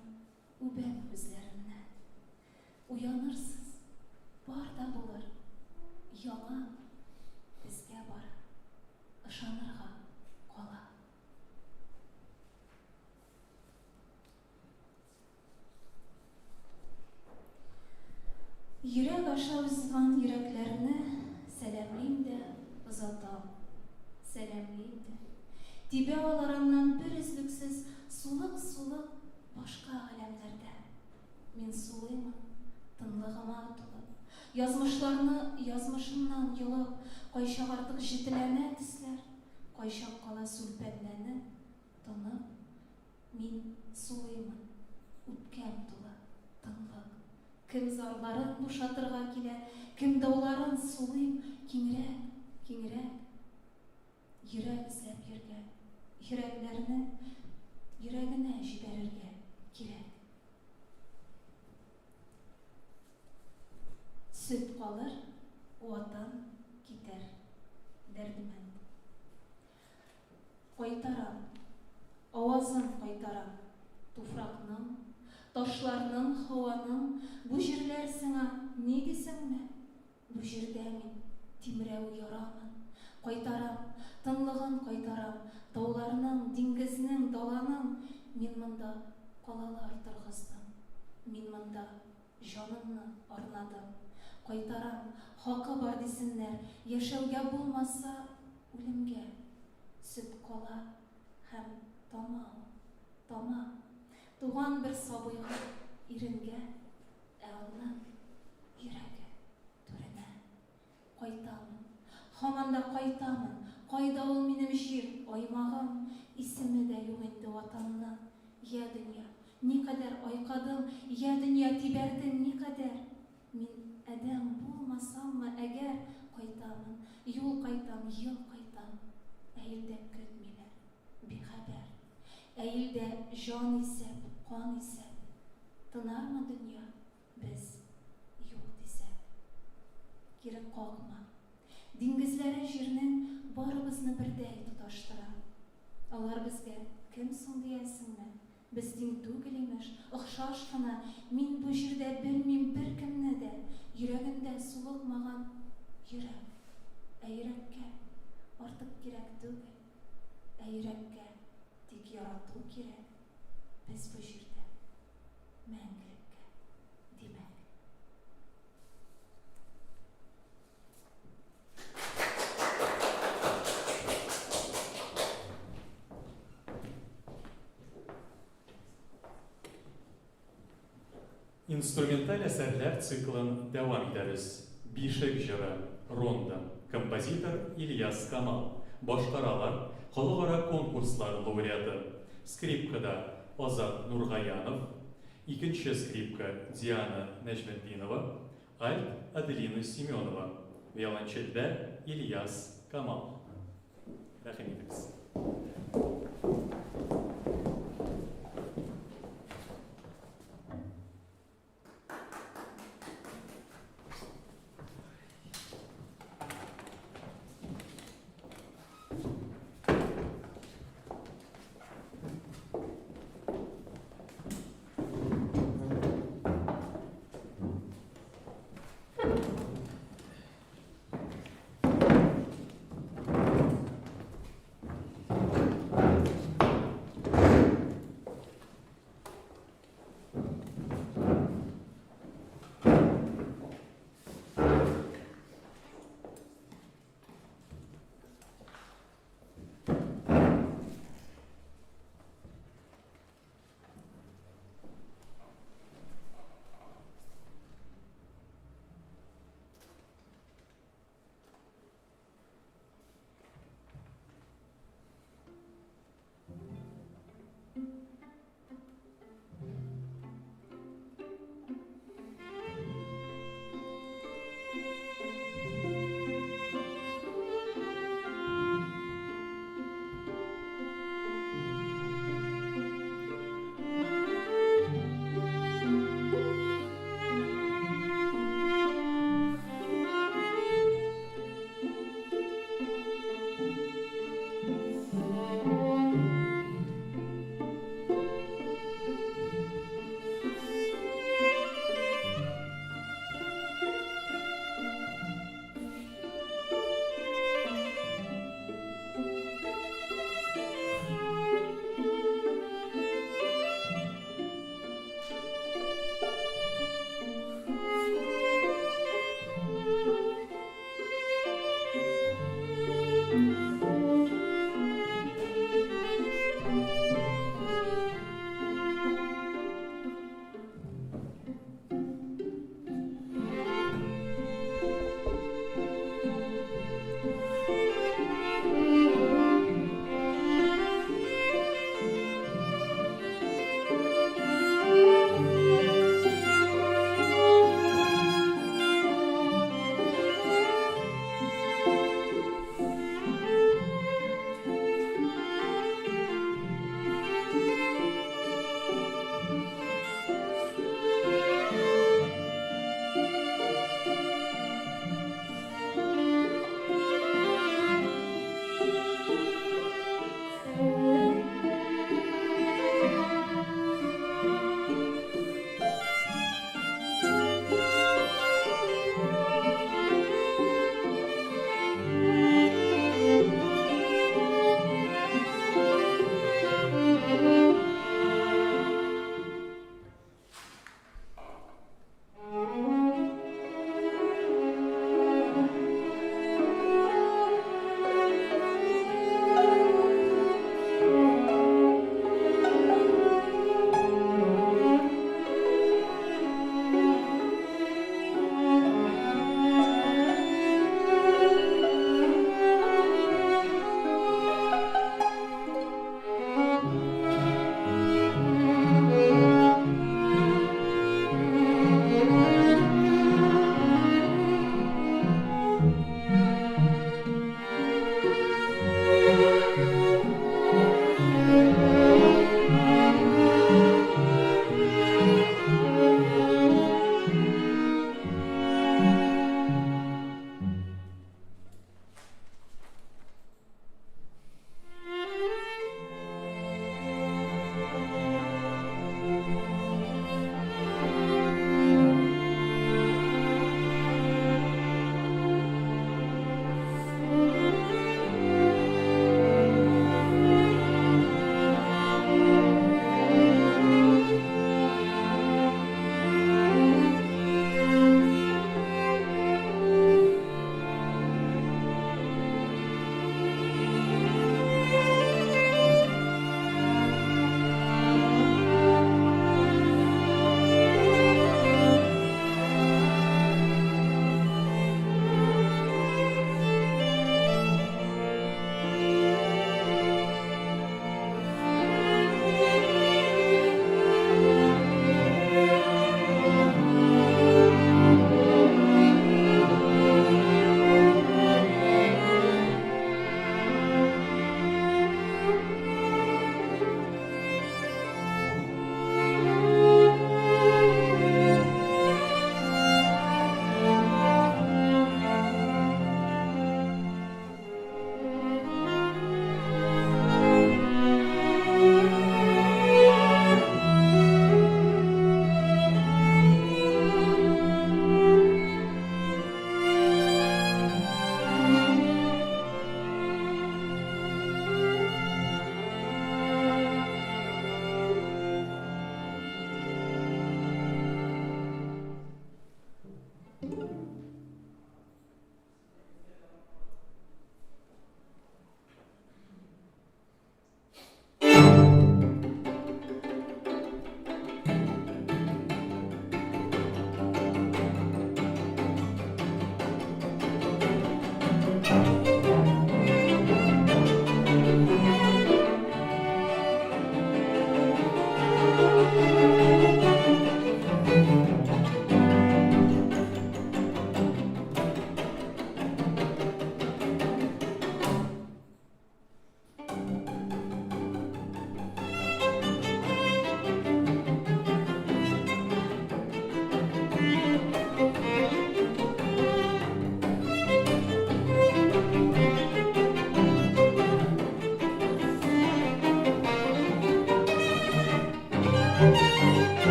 үбәм күзләреннән. Уянырсыз, бар да булыр, яңа безгә бара, ышанырга кала. Йөрәк аша узган йөрәкләрне сәламлим дә озатам, сәламлим дә. Тибә аларыннан бер өзлексез сулык башка галәмләрдә. Мин сулыймын тынлыгыма тулып, язмышларны язмышымнан йолып, кайчак артык җителәнә төсләр, кайчак кала сүлпәнләнеп, тынып. Мин сулыймын, үпкәм тулы тынлык. Кем зарларын бушатырга килә, кем дауларын сулыйм киңрәк, киңрәк. Йөрәк эзләп йөргән, йөрәкләрне йөрәгенә җибәрергә кирәк. Сөт калыр, ватан китәр дәрдемән. Кайтарам, авазын кайтарам, туфракның, ташларның, һаваның. Бу җирләр сиңа ни дисеңме? Бу җирдә мин тимрәү ярамын. Кайтарам, тынлыгын кайтарам, тауларның, диңгезнең, даланың. Мин монда калалар торгыздым, мин монда җанымны арнадым. Кайтарам, хакы бар дисеннәр, яшәүгә булмаса үлемгә. Сөт кала һәм тама, туган бер сабыйга иренгә, ә аның йөрәге түренә. Кайтамын, һаман да кайтамын, кайда ул минем җир, аймагым, исеме дә юк инде ватанның. Я дөнья, никадәр айкадың, я дөнья тибәрдең никадәр. Мин әдәм булмасаммы әгәр, кайтамын, юл кайтам, ел кайтам. Әйелдә көтмиләр, бихәбәр. Әйелдә җан исәп, кан исәп. Тынармы дөнья, без юк дисәк. Кире какма. Диңгезләре җирнең барыбызны бердәй тоташтыра. Алар безгә кем соң диясеңме? Без тиң түгел имеш, охшаш кына. Мин бу җирдә белмим беркемне дә. Йөрәгендә сулыкмаган йөрәк. Ә йөрәккә артык кирәк түгел. Ә йөрәккә тик ярату кирәк. Без бу җирдә мәңгелеккә димәк. Инструменталь әсәрләр циклын дәвам итәбез. Бишек җыры, ронда, композитор Ильяс Камал. Башкаралар халыкара конкурслар лауреаты. Скрипкада Азат Нургаянов, икенче скрипка Диана Нәҗметдинова, альт Аделина Семенова, виолончельдә Ильяс Камал. Рәхим итегез.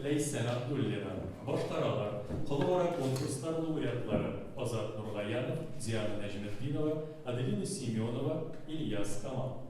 Лейсен Абдуллина, башкаралар, халыкара конкурстар лауреатлары Азат Нургаянов, Диана Нәҗметдинова, Аделина Семенова, Ильяс Камал.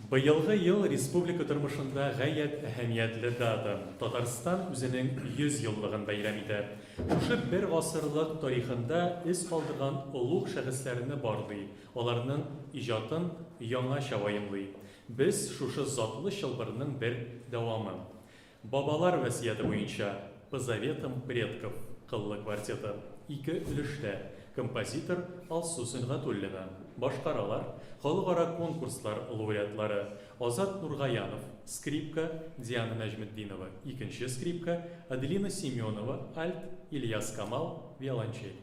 Быелгы ел республика тормышында гаять әһәмиятле дата. Татарстан үзенең 100 еллыгын бәйрәм итә. Шушы бер гасырлык тарихында эз калдырган улуг шәхесләрне барлый, аларның иҗатын яңача ваемлый. Без шушы затлы чылбырның бер дәвамы. Бабалар васыяты буенча по заветам предков кыллы квартеты. ике өлештә. Композитор Алсу Сөнгатуллина. Башкаралар халыкара конкурслар лауреатлары Азат Нургаянов, скрипка, Диана Нәҗметдинова, икенче скрипка, Аделина Семенова, альт, Ильяс Камал, виолончель.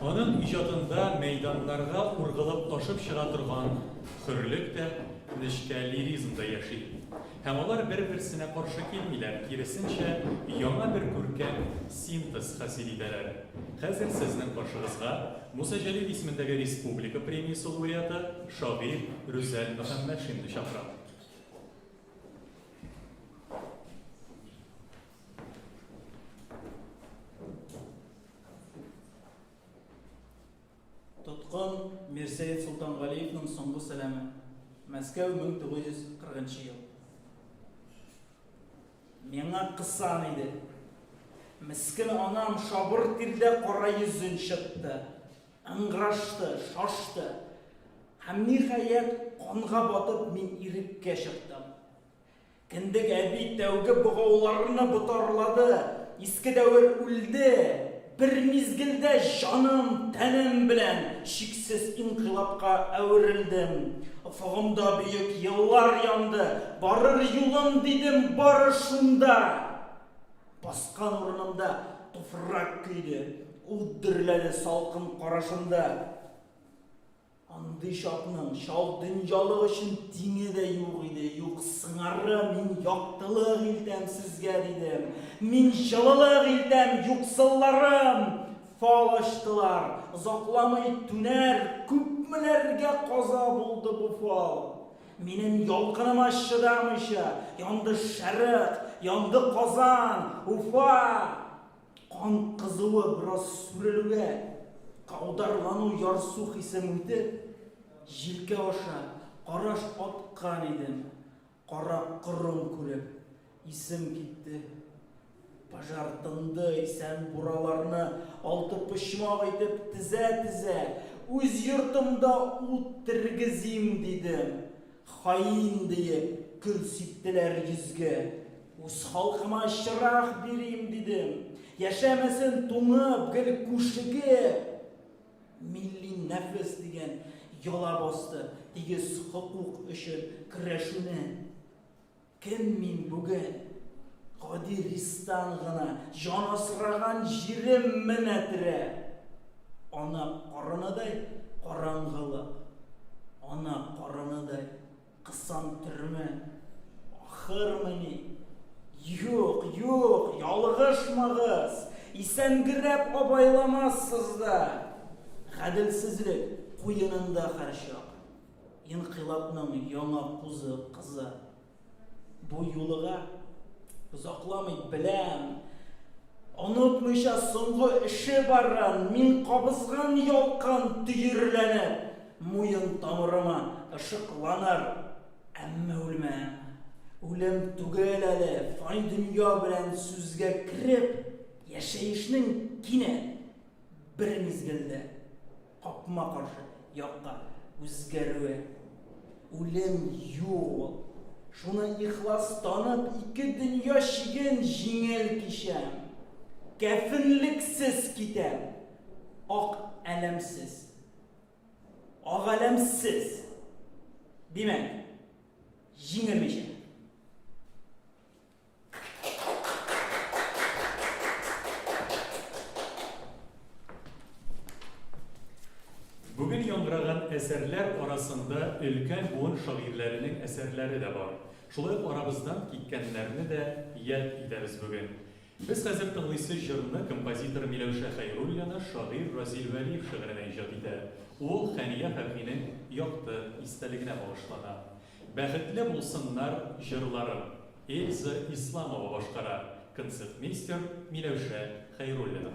Onun ijadında meydanlarga urgılıp taşıp çığa turgan hürlük de nişke lirizmda yaşayır. Hem olar bir-birsine karşı kelmiler, kirisinçe yana bir görkem sintez hasil ederler. Hazır sizning karşınızga Musa Jalil ismindagi Respublika Premiyasi laureati şair Rüzel Muhammad Şimdi chaqiramiz. Тұтқын Мерсейет Сұлтанғалиевнің соңғы сәлемі. Мәскәу 1940 ел. Меңа қыссан еді. Міскін анам шабыр тирде қара yüzün шықты. Ыңғырашты, шашты. Һәм ниһаят қанға батып мен иреккә шықтым. Кіндік әби тәуге бұғауларыны бұтарлады. Иске дәуір үлді. Bir mizgilde canım, tenim bilen şiksiz inkılapka əvrildim. Ufağımda büyük yıllar yandı. Barır yolum dedim barışımda. Baskan ornımda tufrak küydü. Uddürledi salkın qarашımda. Andı şapның şal dünyalığı için dini de yok idi. Yok sыңары min яқтылық iltem sizge dedim. Min жылылық iltem юқсылларым. Fal açtılar. Uzaklamay tüner. Küpmelerge qaza buldu bu fal. Benim yalqınıma şıdamışa. Yandı şərıq, yandı qazan, Ufa. Kan kızıvı biraz sürülüge. Qaudarlanu yarsu hisemüydi. Жилке аша қараш атқан едім. Қара қырым көріп, исім кетті. Пажартынды исән бураларны алты пышмақ етіп тізе-тізе. Өз йұртымда ұт тіргізім дедім. Хайын дейіп күл септілер yüzге. Өз халқыма шырақ берейім дедім. Яшәмесін тоңып, гіл күшігіп. Milli nefes деген yola bastı. Тегіс hukuk үшін күрәшуне. Кім мен бүгін? Қадиристан ғына жан асыраған жерім мен әтірі. Ана қаранадай қараңғылық. Ана қаранадай қысан түрме. Ақыр мені. Yok, yalғышмағыз. Исәнгірәп абайламассыз да. Ғәділсізлік қойынында қаршақ. Инқилапның яңа қузы қызы. Бұ юлыға ұзақламай біләм. Ұнытмыша соңғы іші барған, мен қабызған ялқан түйірленіп, мойын тамырыма ышықланар, әмі өлмәм. Өлем түгел әлі, фай дүния білән сүзге кіріп, яшайышның кине бір мезгілді қапма қаршы яққа өзгеруі. Өлем йол. Шуны ихлас танып, ике дүния шиген жеңел кешем. Кәфінліксіз кетем. Ақ әлемсіз. Ақ әлемсіз. Демек, жеңілмешем. Бүгін яңгыраған әсәрләр арасында өлкән буын шагыйрьләренең әсәрләре дә бар. Шулай арабыздан киткәннәрне дә яд итәбез бүген. Без хәзер тыңлыйсы җырны композитор Миләүшә Хәйруллина шагыйрь Разил Вәлиев шигыренә иҗат итә. Ул Хәния Фәхринең якты истәлегенә багышлана. Бәхетле булсыннар җырларым. Эльза Исламова башкара. Концертмейстер Миләүшә Хәйруллина.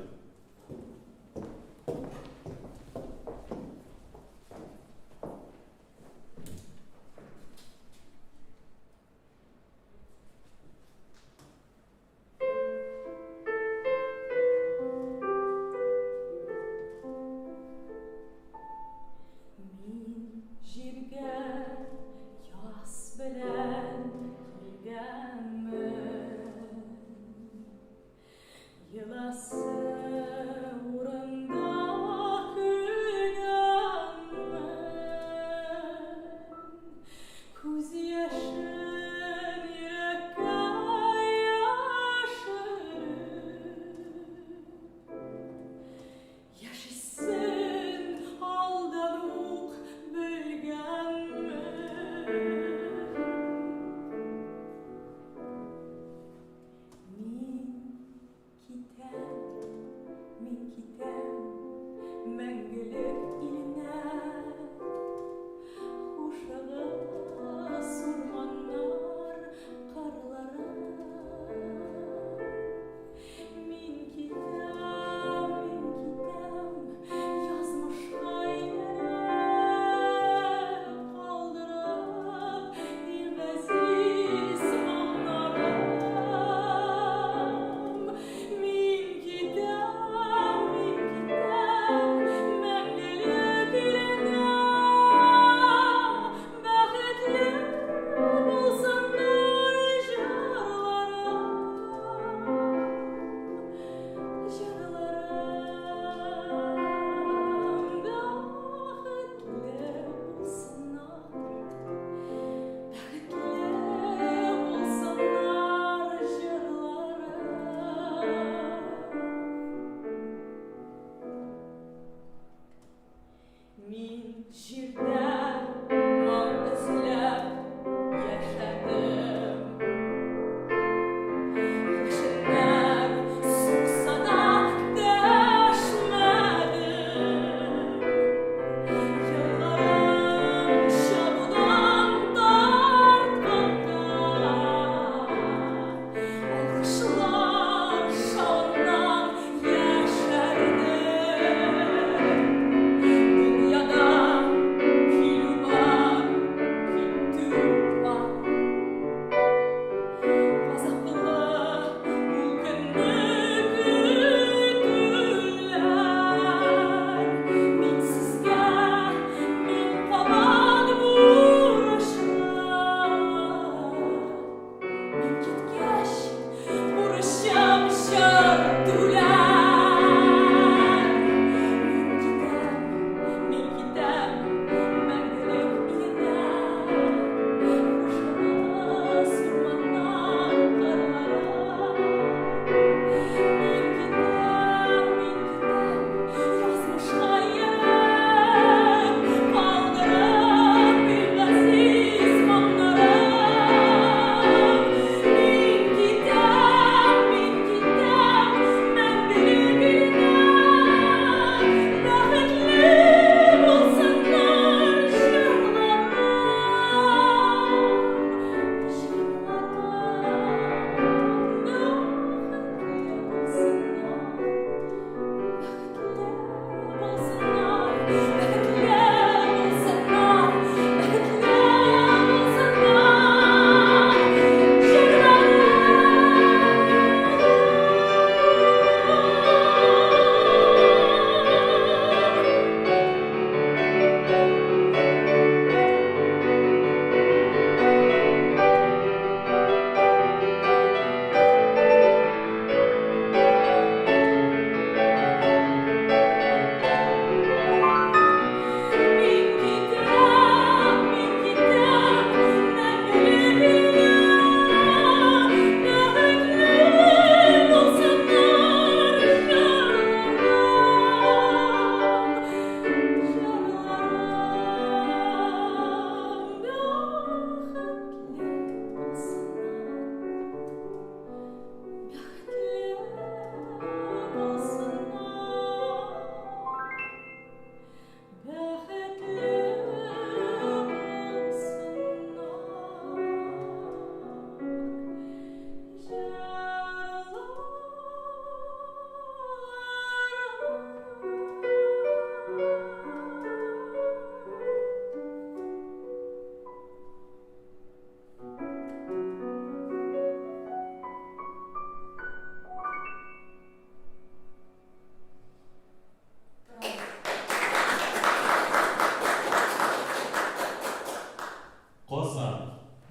Qozan,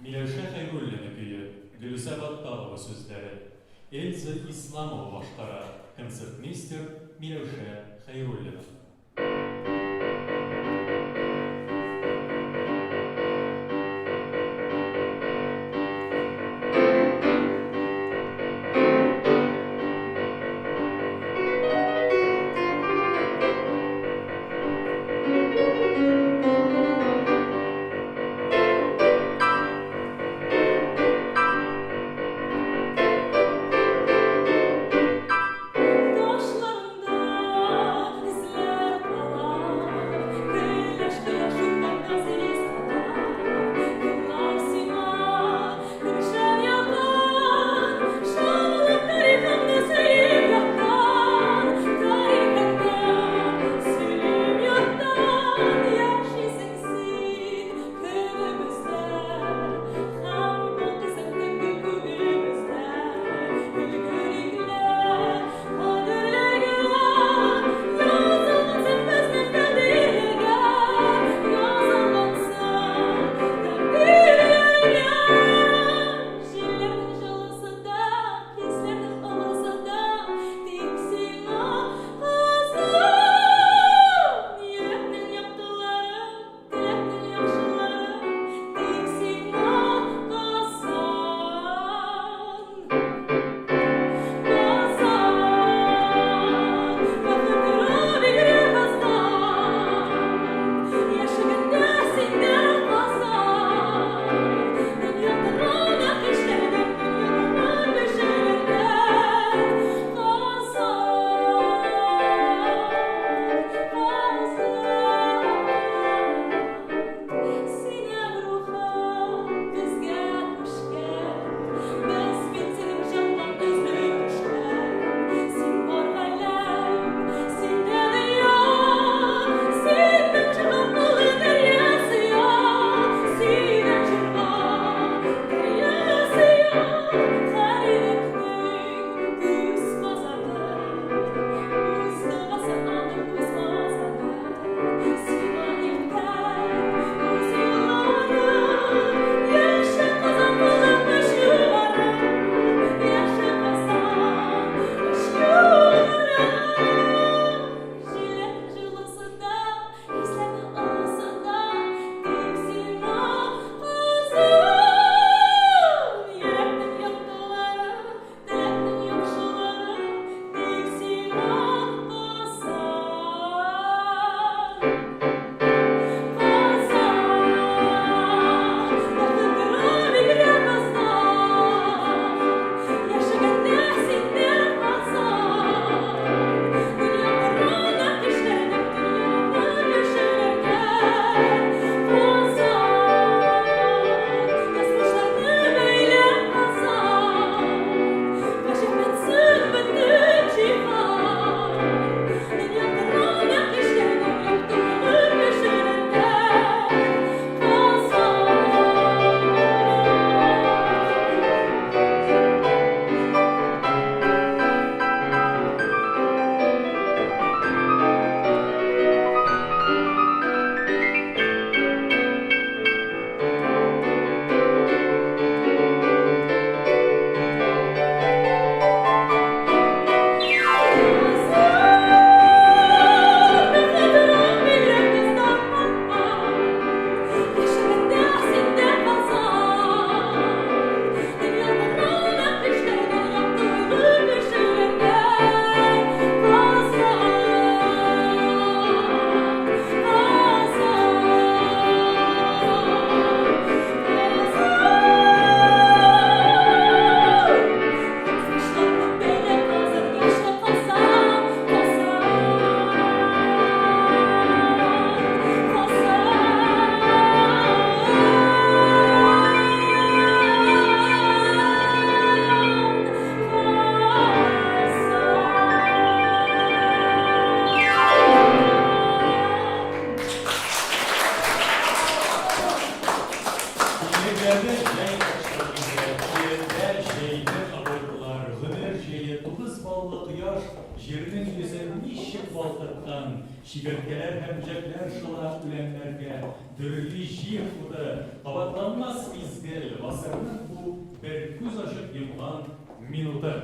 Milevşe Hayrullin'in köyü, Gülüse Battalova sözleri, Elza İslamova başqara, konsertmeister Milevşe Hayrullin. Taşlarında izler Şigirtkeler hem cepler şıla ülenlerge, dürlü jir kudu, kabatlanmaz izgil, vasırının bu bir küz aşıp yılgan minutu.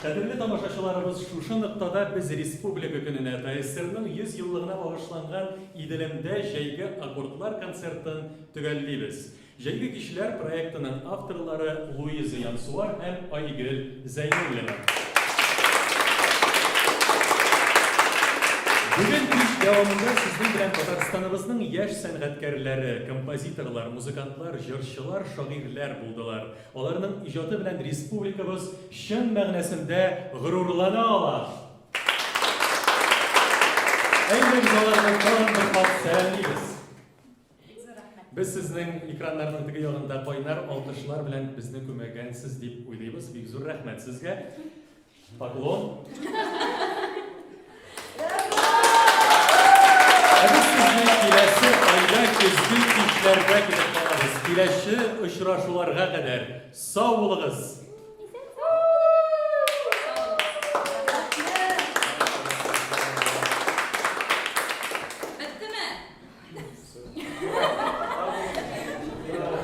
Kadirli tamaşaçılarımız şuşu noktada biz Respublika gününe TSR'nin 100 yıllığına bağışlangan İdilim'de Jeygi Akortlar konsertin tügelliybiz. Jeygi Kişiler proyektinin avtorları Louise Yansuvar hem Aygül Zeynul'lina. Bugün iş devamında sizin bilen Tatarstanımızın yaş sanatkarları, kompozitorlar, muzikantlar, jırşılar, şairler buldular. Onların icatı bilen Respublikamız şın məğnesinde gururlana olar. Eylül olardan kalan bir halk selamlıyız. Biz sizin ekranlarının tıgı yolunda koynar, alkışlar bilen bizni kömegensiz deyip uylayımız. Büyük zor rahmet sizge. Paklon. Kilesi ayda kezdik işlerdə gidip kalırız. Kileşi ışıraşularga kadar. Sağ olunuz.